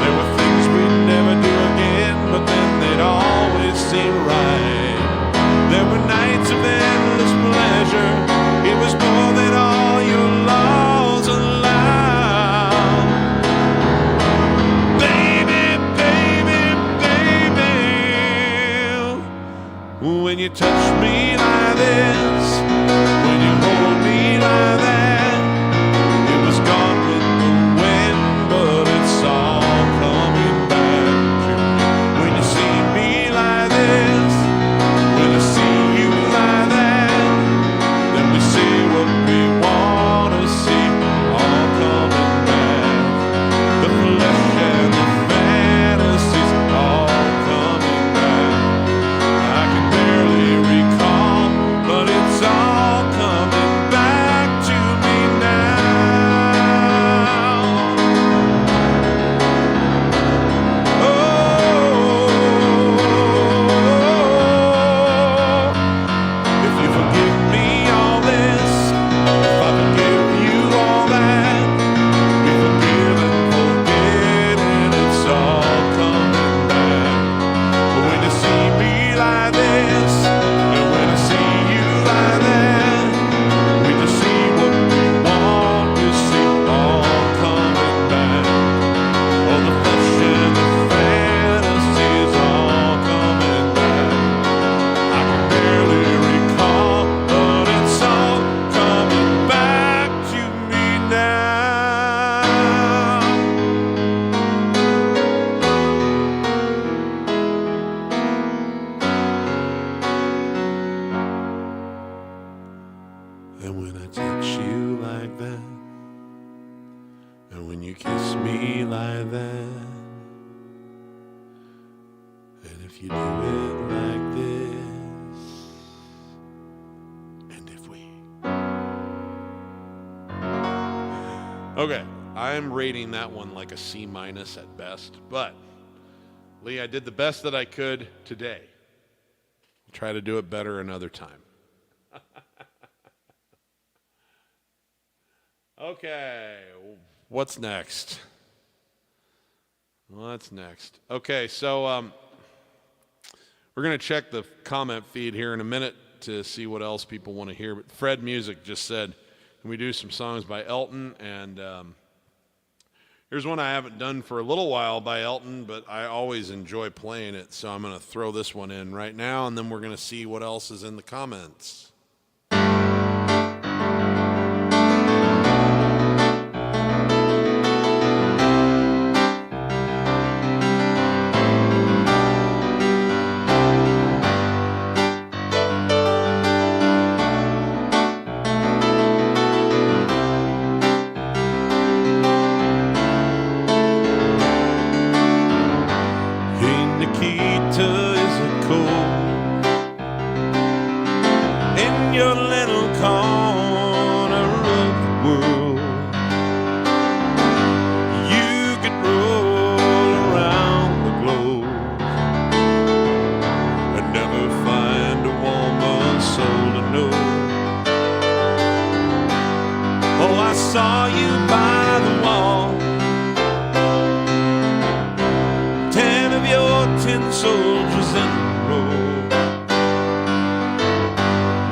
A: There were things we'd never do again, but then they'd always seem right. There were nights of endless pleasure. It was more than all your laws allow. Baby, baby, baby, when you touch me like this, when you hold me like that, it was gone with the wind, but it's all coming back to me. When you see me like this, when I see you like that, then we see what we want to see, all coming back. The flesh and the fantasies, all coming back. I can barely recall, but it's all coming back to me now. Oh, if you forgive me all this, if I forgive you all that, we forgive and forget, and it's all coming back. But when you see me like this, and when I see you like that, we just see what we want to see, all coming back. All the flesh and the fantasies, all coming back. I can barely recall, but it's all coming back to me now. And when I touch you like that, and when you kiss me like that, and if you do it like this, and if we... Okay, I'm rating that one like a C- at best, but Lee, I did the best that I could today. I'll try to do it better another time. Okay, what's next? What's next? Okay, so we're going to check the comment feed here in a minute to see what else people want to hear. But Fred Music just said, can we do some songs by Elton? And here's one I haven't done for a little while by Elton, but I always enjoy playing it. So I'm going to throw this one in right now, and then we're going to see what else is in the comments.
B: soldiers in a row,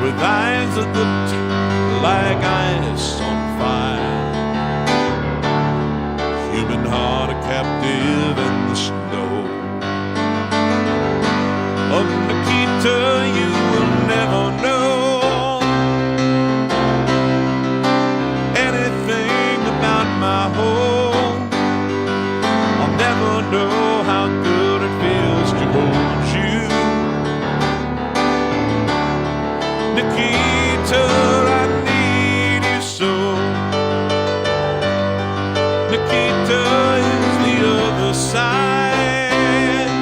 B: with eyes that looked like ice on fire, human heart a captive in the snow. Oh, Nikita, you will never know anything about my home. I'll never know how good it feels to hold you, Nikita. I need you so. Nikita is the other side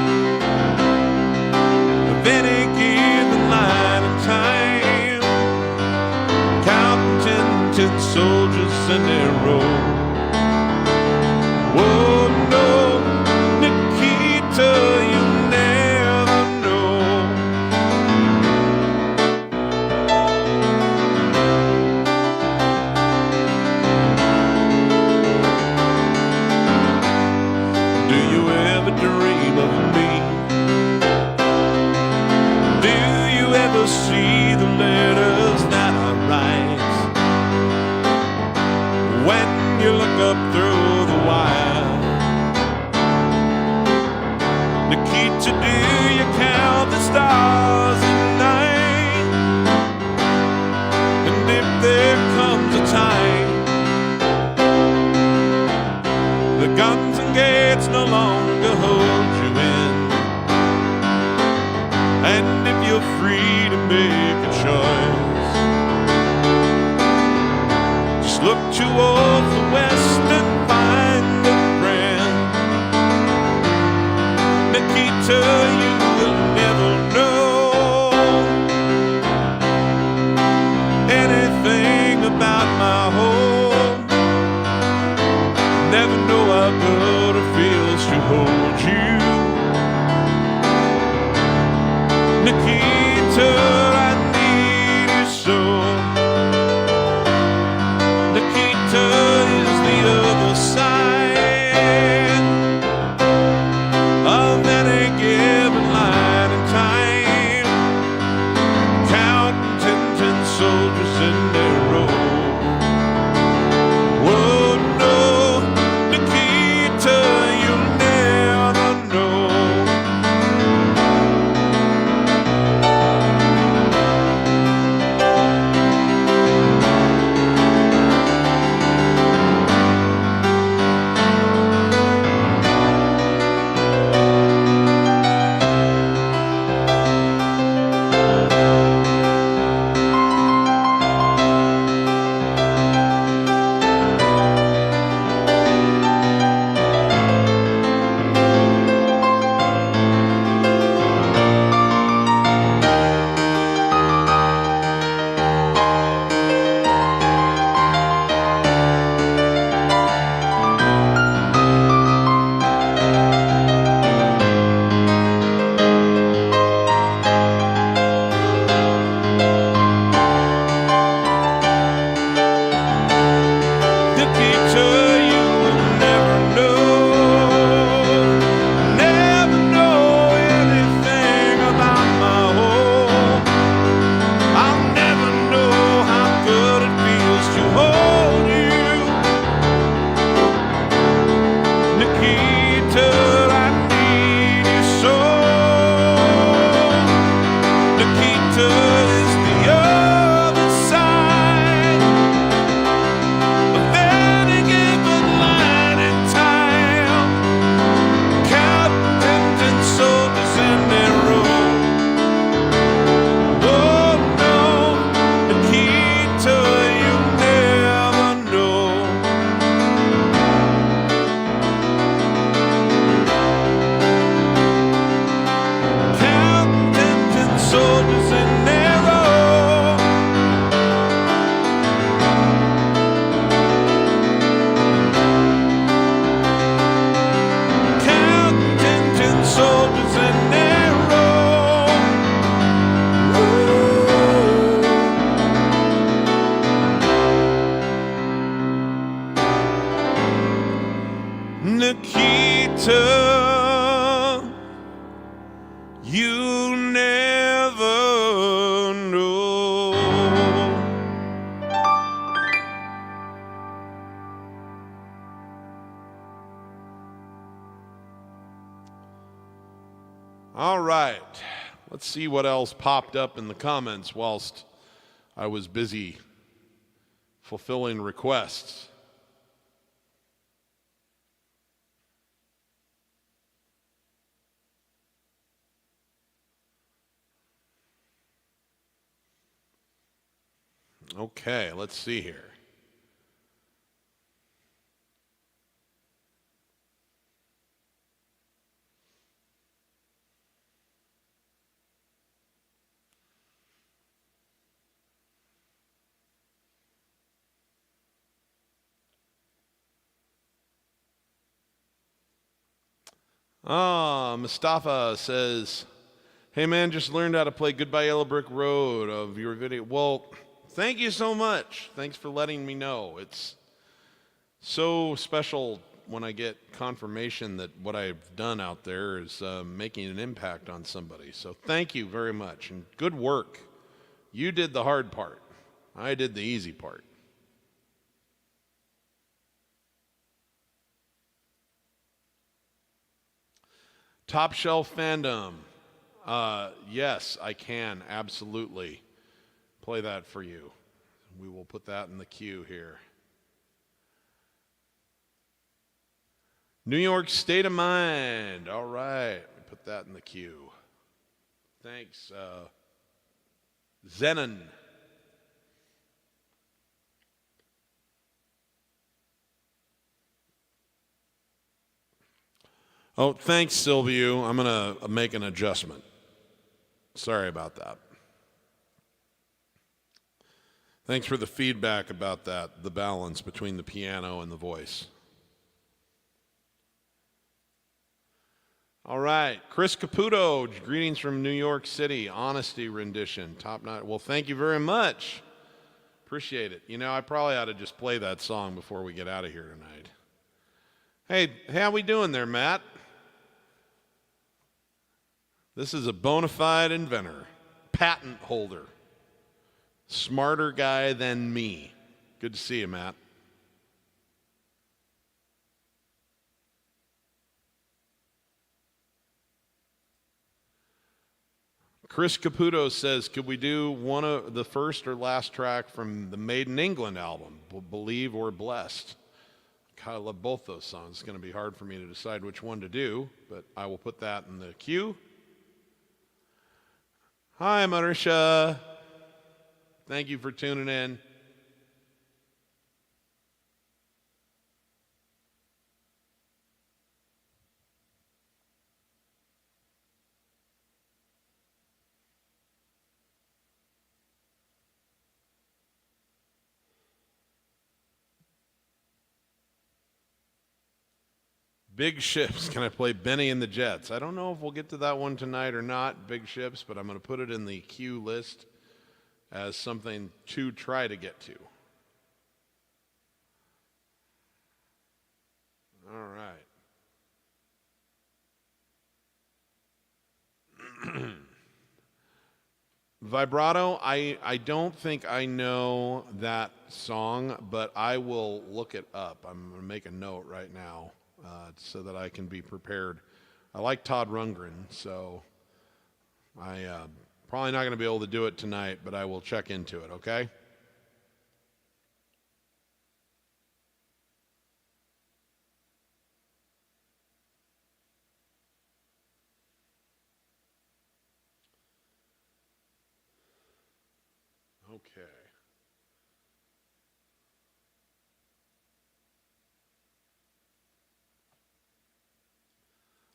B: of any given line of time, counting 10 soldiers in a row. Oh no, Nikita, you never know. Do you ever dream of me? Do you ever see the letters that I write when you look up through the wire? Nikita, do you count the stars at night? And if there comes a time the guns and gates no longer hold you in, and if you're free to make a choice, just look towards the west and find a friend. Nikita, you will never know anything about my home. Never know how good it feels to hold you, Nikita. I need you so. Nikita is the other side of any given line of time, counting 10 soldiers in their row. Oh no, Nikita, you'll never know. Nikita, you will never know anything about my home. I'll never know how good it feels to hold you, Nikita. I need you so. Nikita is the other side of any given line in time, counting 10 soldiers in their row. Oh no, Nikita, you never know. Counting 10 soldiers in their row. Counting 10 soldiers in their row. Nikita, All right. Let's see what else popped up in the comments whilst I was busy fulfilling requests. Okay, let's see here. Mustafa says, hey man, just learned how to play Goodbye Yellow Brick Road of your video. Well, thank you so much. Thanks for letting me know. It's so special when I get confirmation that what I've done out there is making an impact on somebody. So thank you very much, and good work. You did the hard part. I did the easy part. Top Shelf Fandom. Yes, I can absolutely play that for you. We will put that in the queue here. New York State of Mind. All right, put that in the queue. Thanks, Zenon. Oh, thanks, Silvio. I'm going to make an adjustment. Sorry about that. Thanks for the feedback about that, the balance between the piano and the voice. All right, Chris Caputo, greetings from New York City, Honesty rendition, top notch. Well, thank you very much. Appreciate it. You know, I probably ought to just play that song before we get out of here tonight. Hey, how we doing there, Matt? This is a bona fide inventor, patent holder, smarter guy than me. Good to see you, Matt. Chris Caputo says, could we do one of the first or last track from the Made in England album, Believe or Blessed? God, I love both those songs. It's going to be hard for me to decide which one to do, but I will put that in the queue. Hi, Marisha. Thank you for tuning in. Big Ships. Can I play Benny and the Jets? I don't know if we'll get to that one tonight or not, Big Ships, but I'm going to put it in the queue list as something to try to get to. All right. Vibrato, I don't think I know that song, but I will look it up. I'm going to make a note right now so that I can be prepared. I like Todd Rundgren, so I probably not going to be able to do it tonight, but I will check into it, okay? Okay.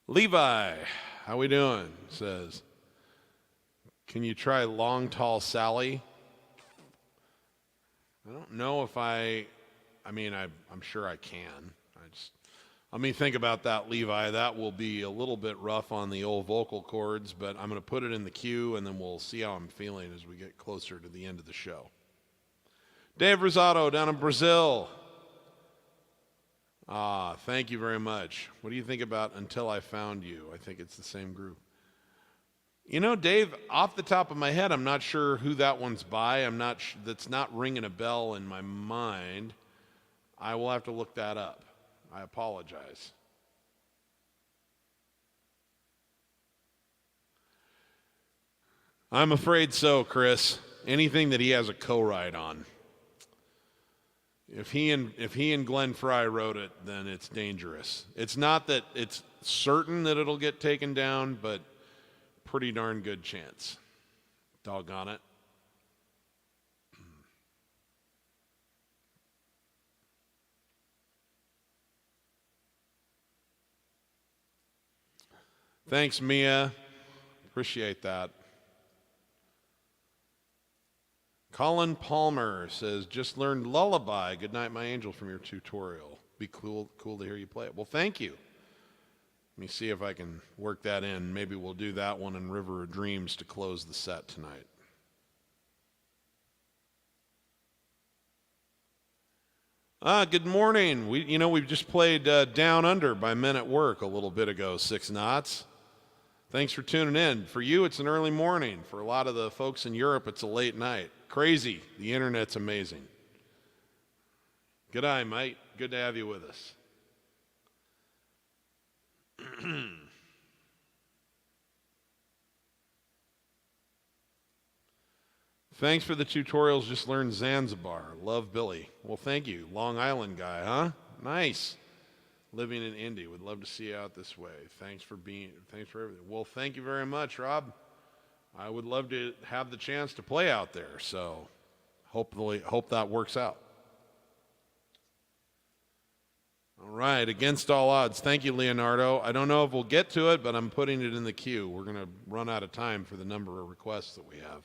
B: Levi, how we doing? Says, can you try Long Tall Sally? I don't know if I'm sure I can. Let me think about that, Levi. That will be a little bit rough on the old vocal cords, but I'm going to put it in the queue, and then we'll see how I'm feeling as we get closer to the end of the show. Dave Rosado down in Brazil. Thank you very much. What do you think about Until I Found You? I think it's the same group. You know, Dave, off the top of my head, I'm not sure who that one's by. That's not ringing a bell in my mind. I will have to look that up. I apologize. I'm afraid so, Chris. Anything that he has a co-write on. If he and Glenn Fry wrote it, then it's dangerous. It's not that it's certain that it'll get taken down, but pretty darn good chance. Doggone it. Thanks, Mia. Appreciate that. Colin Palmer says, just learned Lullaby, Good Night My Angel, from your tutorial. Be cool to hear you play it. Well, thank you. Let me see if I can work that in. Maybe we'll do that one in River of Dreams to close the set tonight. Good morning. We've just played Down Under by Men at Work a little bit ago, 6 knots. Thanks for tuning in. For you, it's an early morning. For a lot of the folks in Europe, it's a late night. Crazy. The internet's amazing. Good eye, mate. Good to have you with us. Thanks for the tutorials. Just learned Zanzibar. Love Billy. Well, thank you. Long Island guy, huh? Nice. Living in Indy. Would love to see you out this way. Thanks for everything. Well, thank you very much, Rob. I would love to have the chance to play out there, so hope that works out. All right, Against All Odds. Thank you, Leonardo. I don't know if we'll get to it, but I'm putting it in the queue. We're going to run out of time for the number of requests that we have.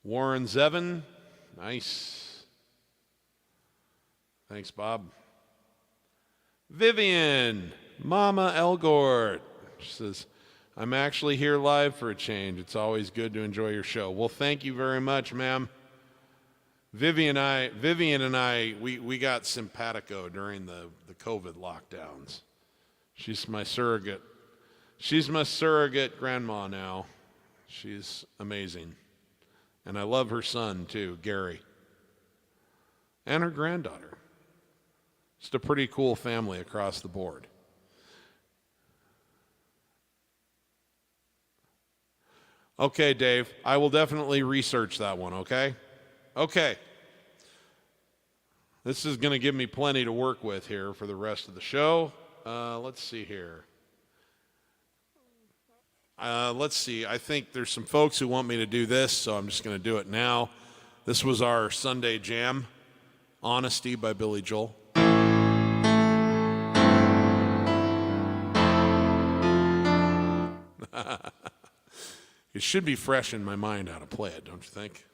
B: Warren Zevin. Nice. Thanks, Bob. Vivian, Mama Elgort. She says, I'm actually here live for a change. It's always good to enjoy your show. Well, thank you very much, ma'am. Vivian and I, we got simpatico during the COVID lockdowns. She's my surrogate grandma now. She's amazing. And I love her son, too, Gary. And her granddaughter. Just a pretty cool family across the board. Okay, Dave, I will definitely research that one, okay? Okay. This is going to give me plenty to work with here for the rest of the show. Let's see here. Let's see. I think there's some folks who want me to do this, so I'm just going to do it now. This was our Sunday jam, Honesty by Billy Joel. It should be fresh in my mind how to play it, don't you think?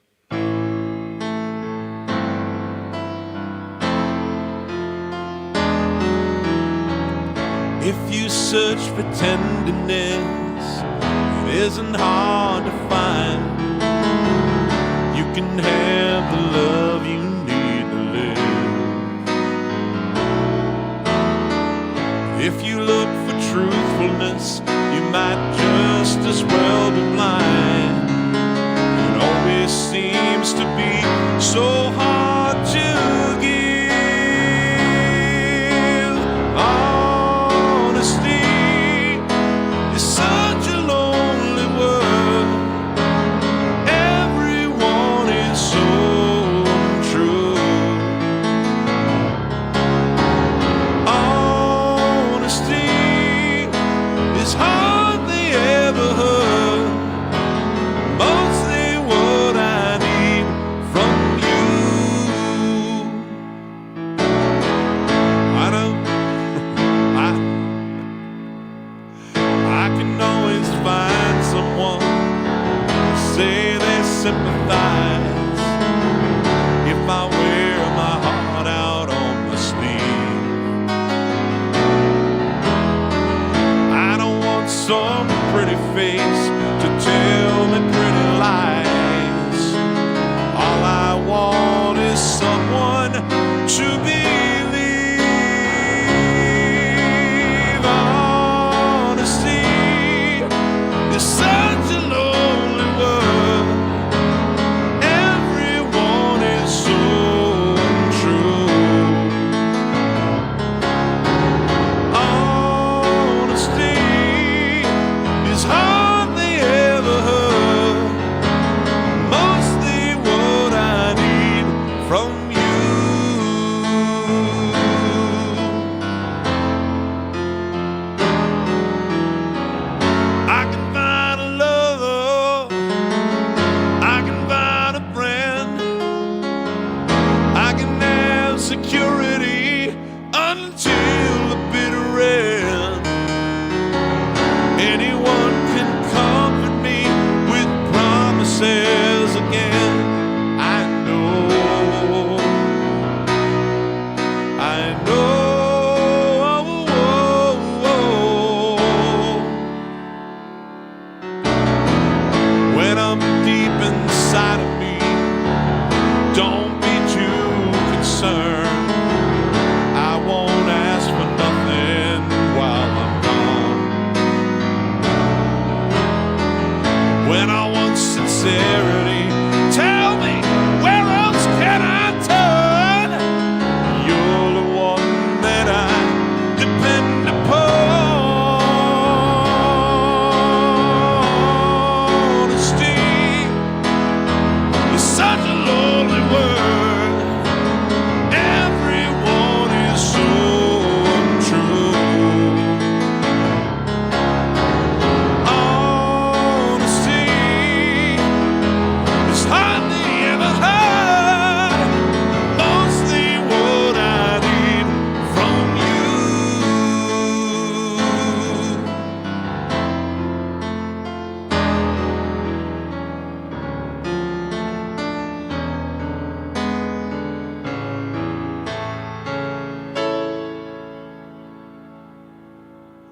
A: If you search for tenderness, it isn't hard to find. You can have the love you need to live. If you look for truthfulness, you might just as well be blind. It always seems to be so hard to give. Honesty is such a lonely word. Everyone is so untrue. Honesty is hardly ever heard. Mostly what I need from you. I know I can always find someone to say they sympathize if I wear my heart out on my sleeve. I don't want some pretty face to tell me pretty lies. All I want is someone to believe. Honesty is such a lonely word. Everyone is so untrue. Honesty is hard.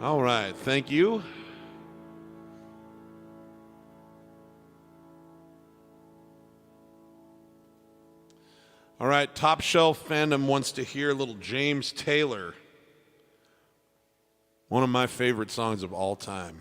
B: All right, thank you. All right, Top Shelf Fandom wants to hear a little James Taylor, one of my favorite songs of all time.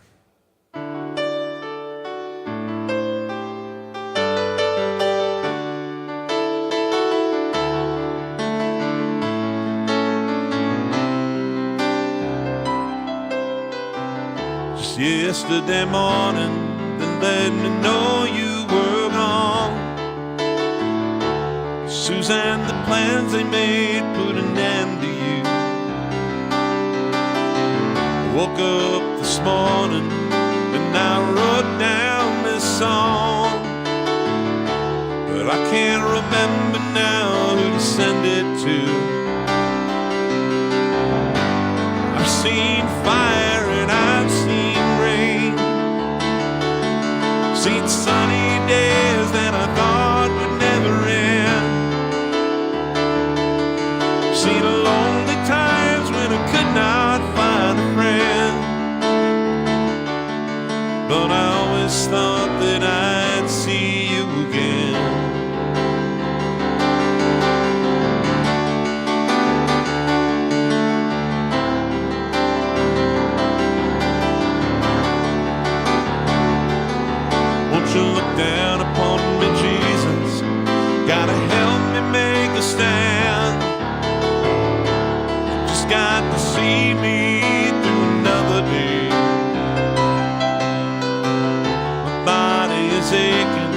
B: Just yesterday morning, they let me know you were gone. Suzanne, the plans they made put an end to you. I woke up this morning and I wrote down this song, but I can't remember now who to send it to. I've seen fire and I've seen rain, seen sunny days that I thought would never end, seen lonely times when I could not find a friend, but I always thought that I'd see you again. Won't you look down upon me, Jesus? Gotta help me make a stand. Just got to see me through another day. My body is aching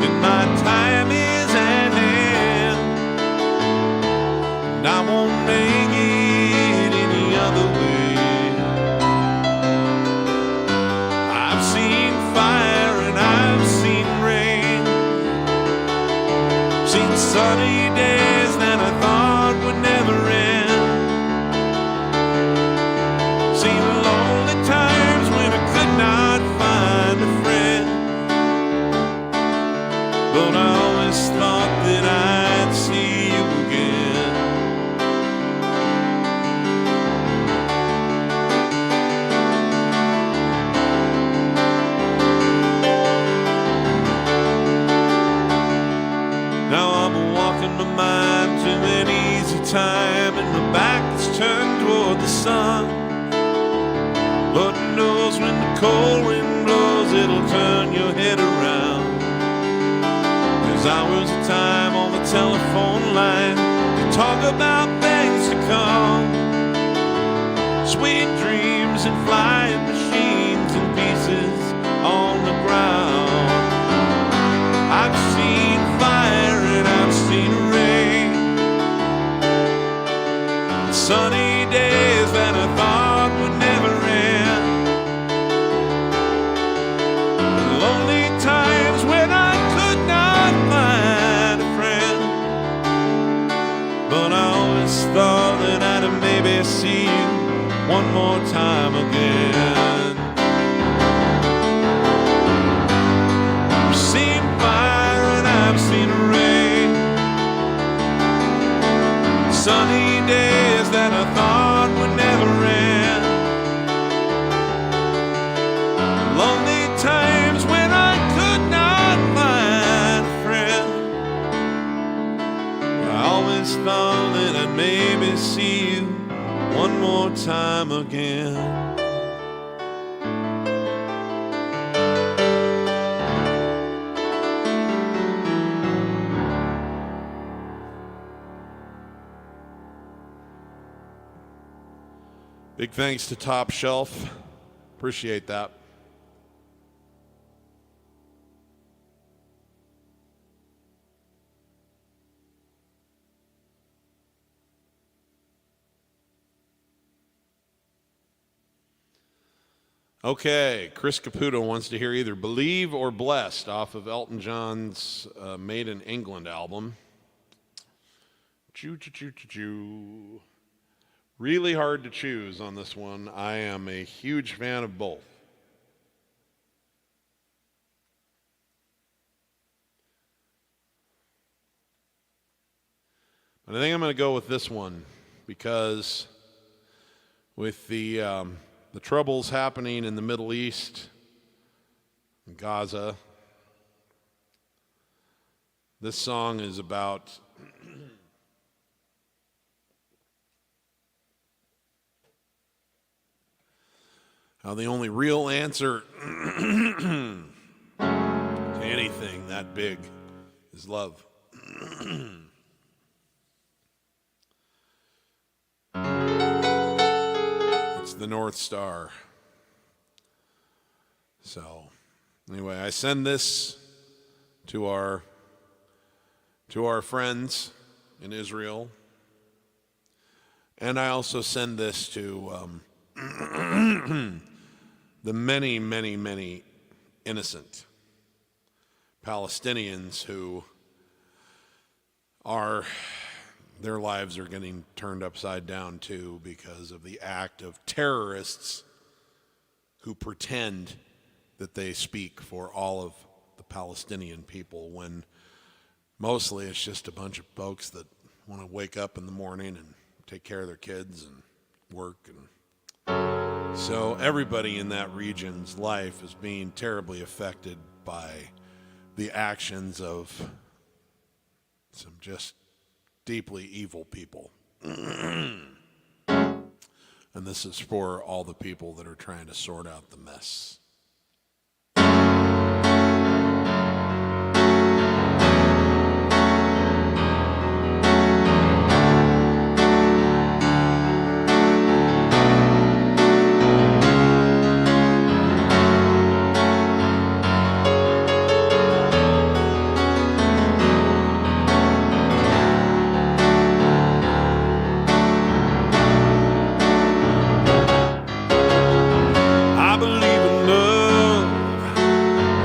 B: and my time is at hand, and I won't make it any other way. I've seen fire and I've seen rain, seen sunny days that I thought would never end, seen lonely times when I could not find a friend, but I always thought that I'd see you again. Now I'm walking my mind to an easy time, and my back is turned toward the sun. Lord knows when the cold wind blows, it'll turn your head around. There's hours of time on the telephone line to talk about things to come, sweet dreams and flying machines and pieces on the ground. I've seen fire and I've seen rain, sunny days that I thought would never end, and lonely times when I could not find a friend, but I always thought that I'd maybe see you one more time again. I've seen fire and I've seen rain, sunny days that I thought would never end, lonely times when I could not find a friend. I always thought that I'd maybe see you one more time again. Big thanks to Top Shelf. Appreciate that. Okay, Chris Caputo wants to hear either Believe or Blessed off of Elton John's Made in England album. Choo. Really hard to choose on this one. I am a huge fan of both. But I think I'm going to go with this one because with the the troubles happening in the Middle East, in Gaza. This song is about how the only real answer to anything that big is love. It's the North Star. So, anyway, I send this to our friends in Israel, and I also send this to the many, many, many innocent Palestinians who their lives are getting turned upside down too because of the act of terrorists who pretend that they speak for all of the Palestinian people when mostly it's just a bunch of folks that want to wake up in the morning and take care of their kids and work. And so everybody in that region's life is being terribly affected by the actions of some just deeply evil people. And this is for all the people that are trying to sort out the mess.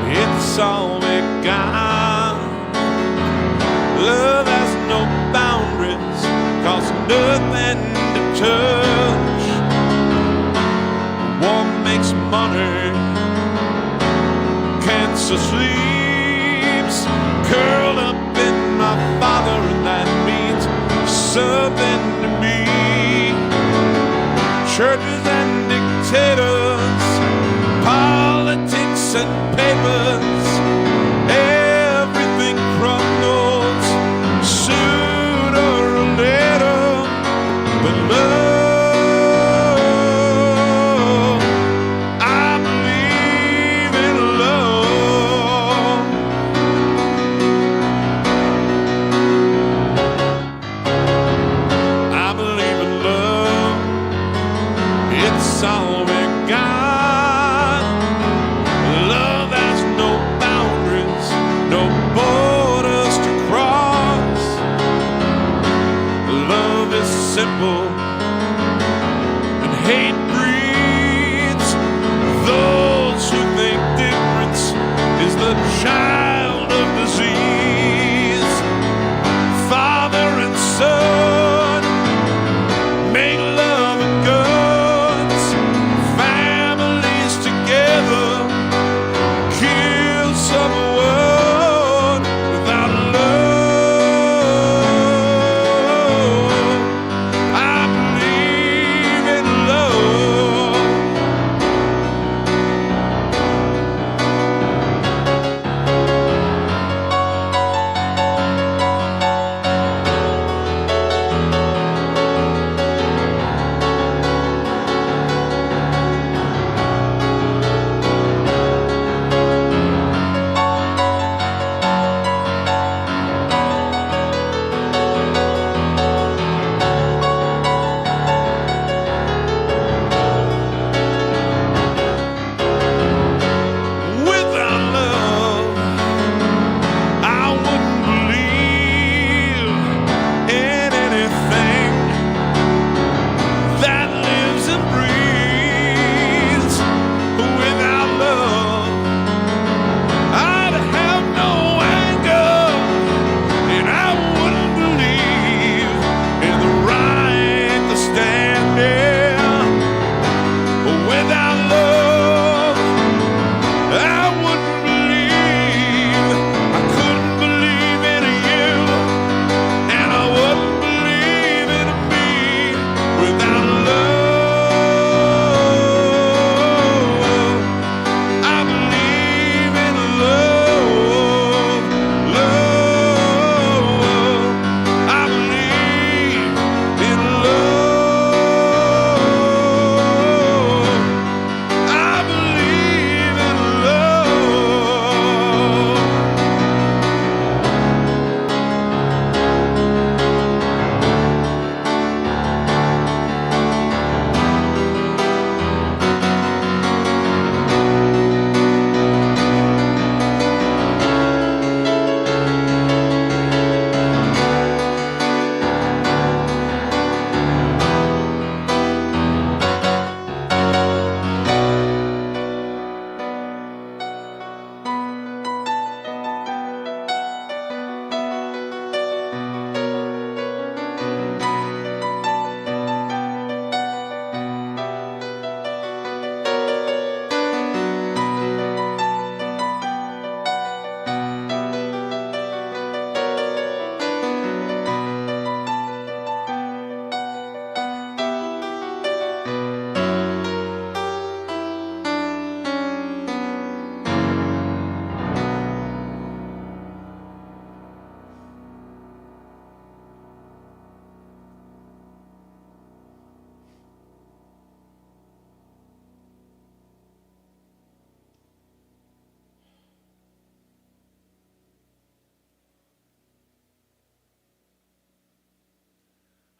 B: It's all we got. Love has no boundaries, costs nothing to touch. War makes money, cancer sleeps curled up in my father, and that means something to me. Churches and dictators, politics and papers, everything crumbles sooner or later. But love, I believe in love. I believe in love. It's all we got. Simple and hate breeds those who think difference is the child of disease. Father and son make love and guns, families together kill someone without love. I believe in love.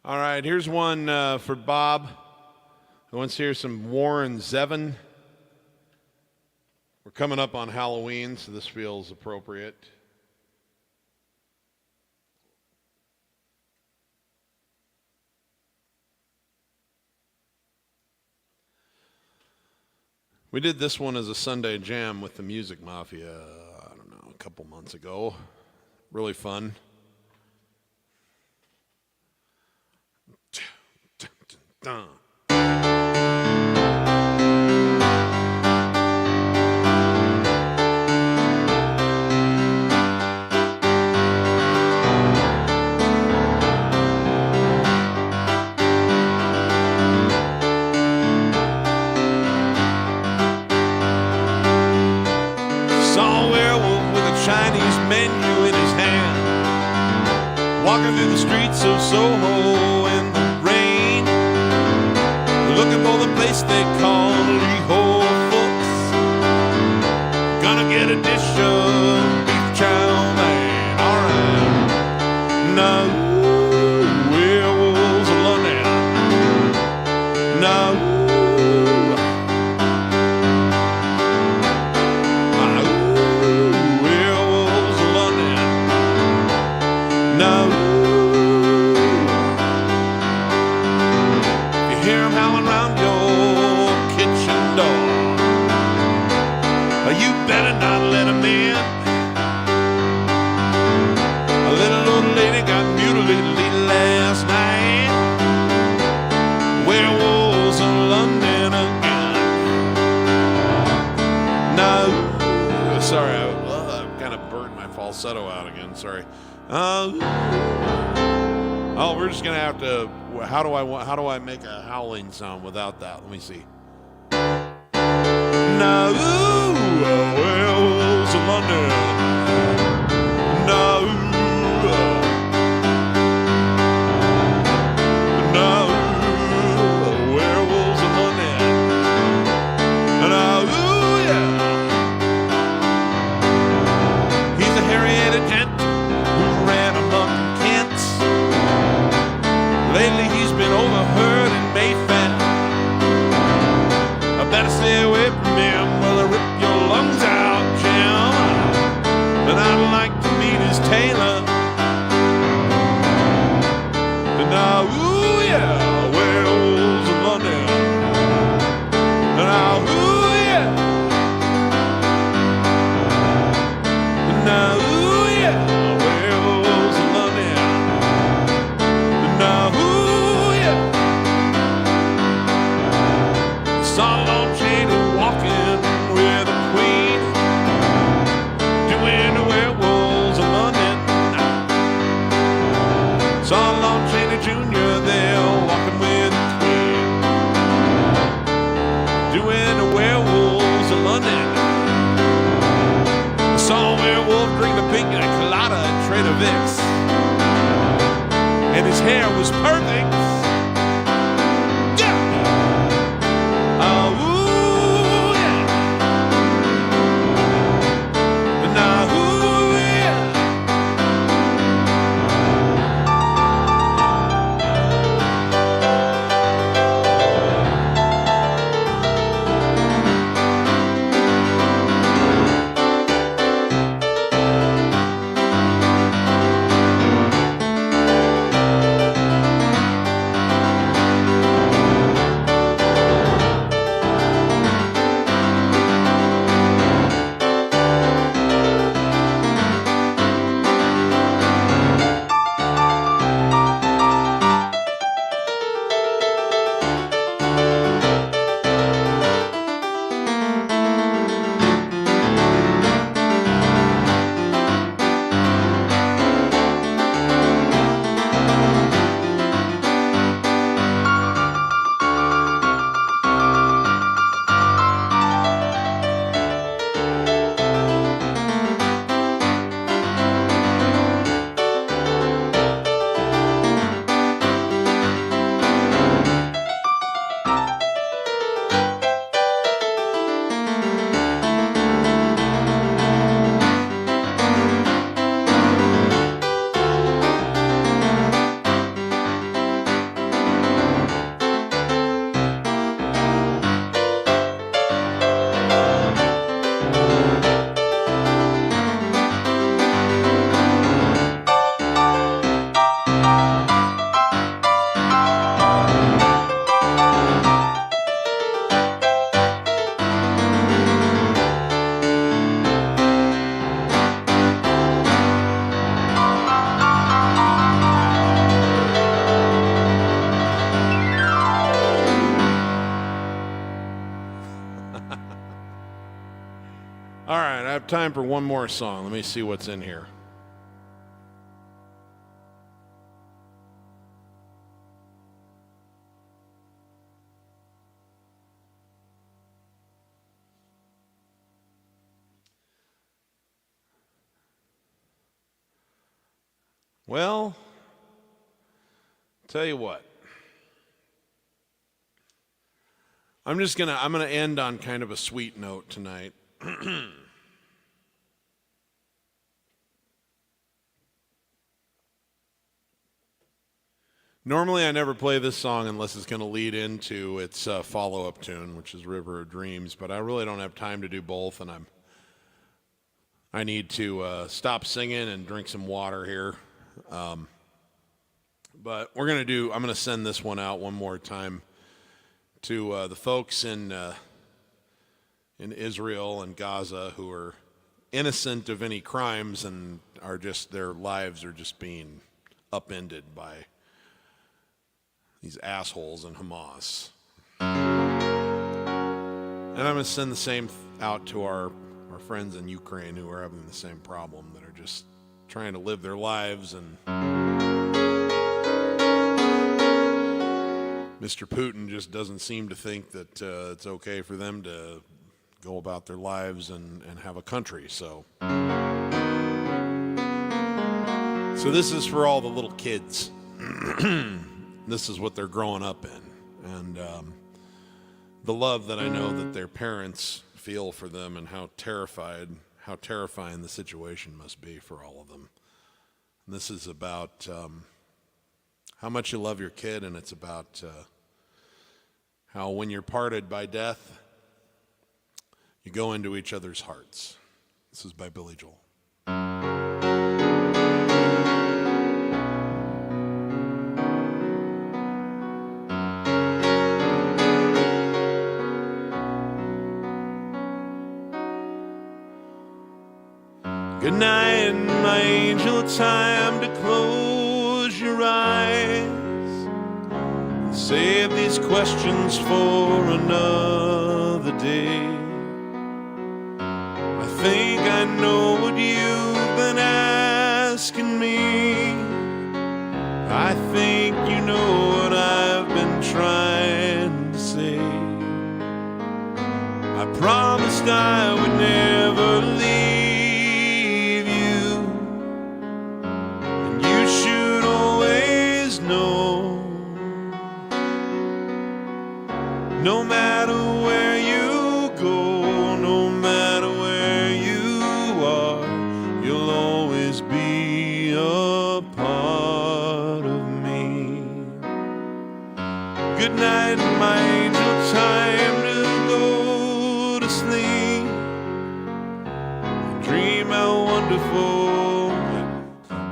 B: All right, here's one for Bob, who wants to hear some Warren Zevon. We're coming up on Halloween, so this feels appropriate. We did this one as a Sunday jam with the Music Mafia, I don't know, a couple months ago. Really fun.
A: Saw a werewolf with a Chinese menu in his hand, walking through the streets of Soho in the rain, looking for the place they call Lee Folks. Gonna get a dish of beef chow mein. Alright. Now, werewolves of London. Now, werewolves of London. Now, you hear them howling round your kitchen door. You better not let them in. A little old lady got mutilated late last night. Werewolves of London again. No, sorry, I kind of burned my falsetto out again. Sorry. Oh, we're just gonna have to. How do I make a howling sound without that? Let me see. Now, werewolves of London. Now, werewolves of London. Now, yeah. He's a hairy-headed gent who ran amok in Kent. Lately he's been overheard in Mayfair. I better stay away from him while I rip your lungs out, Jim. And I'd like to meet his tailor. And now, ooh yeah, werewolves of London. And now, ooh yeah. And now, ooh yeah, werewolves of London. And now, ooh yeah. Saw a long chain walking with a queen, doing the werewolves of London. Saw a long chain Junior there walking with a queen, doing the werewolves of London. Saw a werewolf drink the pink colada at Trader Vic's, and his hair was perfect. Yeah. Oh, ooh, yeah. Now, ooh, yeah.
B: All right, I have time for one more song. Let me see what's in here. Well, tell you what. I'm gonna end on kind of a sweet note tonight. Normally I never play this song unless it's gonna lead into its follow-up tune, which is River of Dreams, but I really don't have time to do both, and I need to stop singing and drink some water here. But I'm gonna send this one out one more time to the folks in Israel and Gaza who are innocent of any crimes and their lives are just being upended by these assholes in Hamas. And I'm going to send the same out to our friends in Ukraine who are having the same problem, that are just trying to live their lives, and Mr. Putin just doesn't seem to think that it's okay for them to go about their lives and have a country. So this is for all the little kids. This is what they're growing up in. And the love that I know that their parents feel for them, and how terrifying the situation must be for all of them. And this is about how much you love your kid, and it's about how when you're parted by death, you go into each other's hearts. This is by Billy Joel. Good night, my angel, time to close your eyes. Save these questions for another day. I think I know what you've been asking me. I think you know what I've been trying to say. I promised I would never leave you, and you should always know, no matter where you go, no matter where you are, you'll always be a part of me. Good night, my angel, time to go to sleep. Dream how wonderful.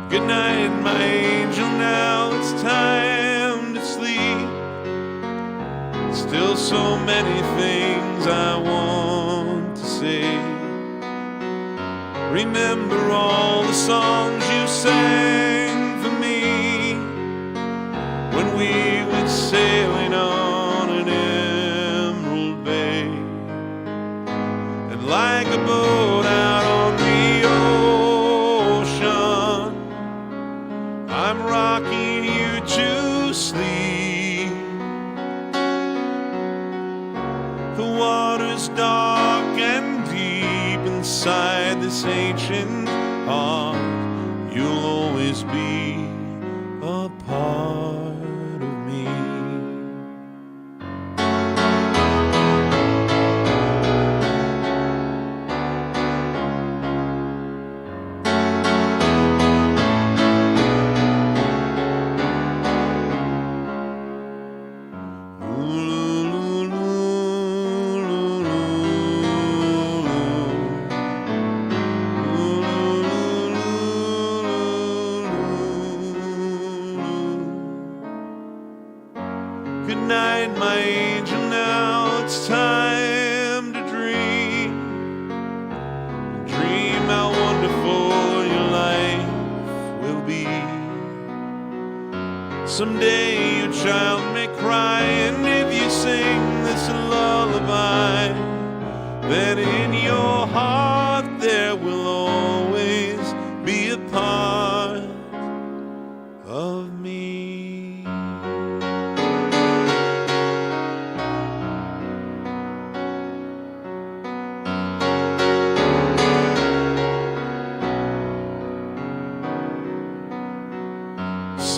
B: Good night, my angel, now it's time to sleep. Still so many things I want to say. Remember all the songs you sang for me when we went sailing on an emerald bay. And like a boat out on the ocean, I'm rocking you to sleep. The water's dark and deep inside this ancient heart. You'll always be a part of me. Good night, my angel, now it's time to dream. Dream how wonderful your life will be. Someday your child may cry, and if you sing this lullaby, then in your heart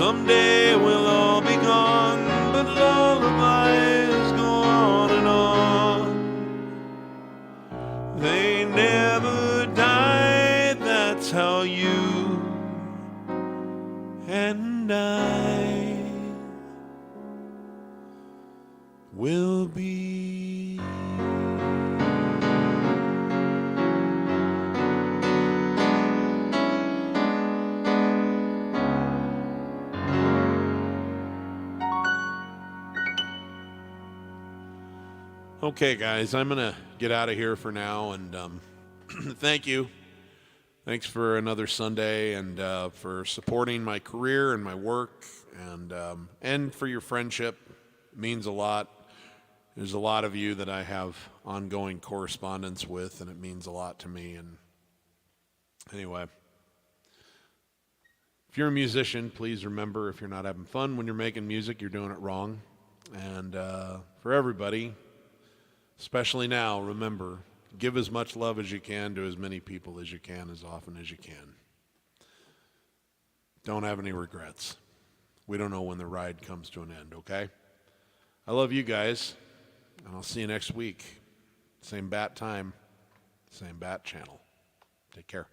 A: Someday we'll all be gone, but lullabies go on and on. They never die, that's how you and I will be. Okay, guys, I'm going to get out of here for now, and thank you. Thanks for another Sunday, and for supporting my career and my work, and for your friendship. It means a lot. There's a lot of you that I have ongoing correspondence with, and it means a lot to me. And anyway, if you're a musician, please remember, if you're not having fun when you're making music, you're doing it wrong. And for everybody, especially now, remember, give as much love as you can to as many people as you can, as often as you can. Don't have any regrets. We don't know when the ride comes to an end, okay? I love you guys, and I'll see you next week. Same bat time, same bat channel. Take care.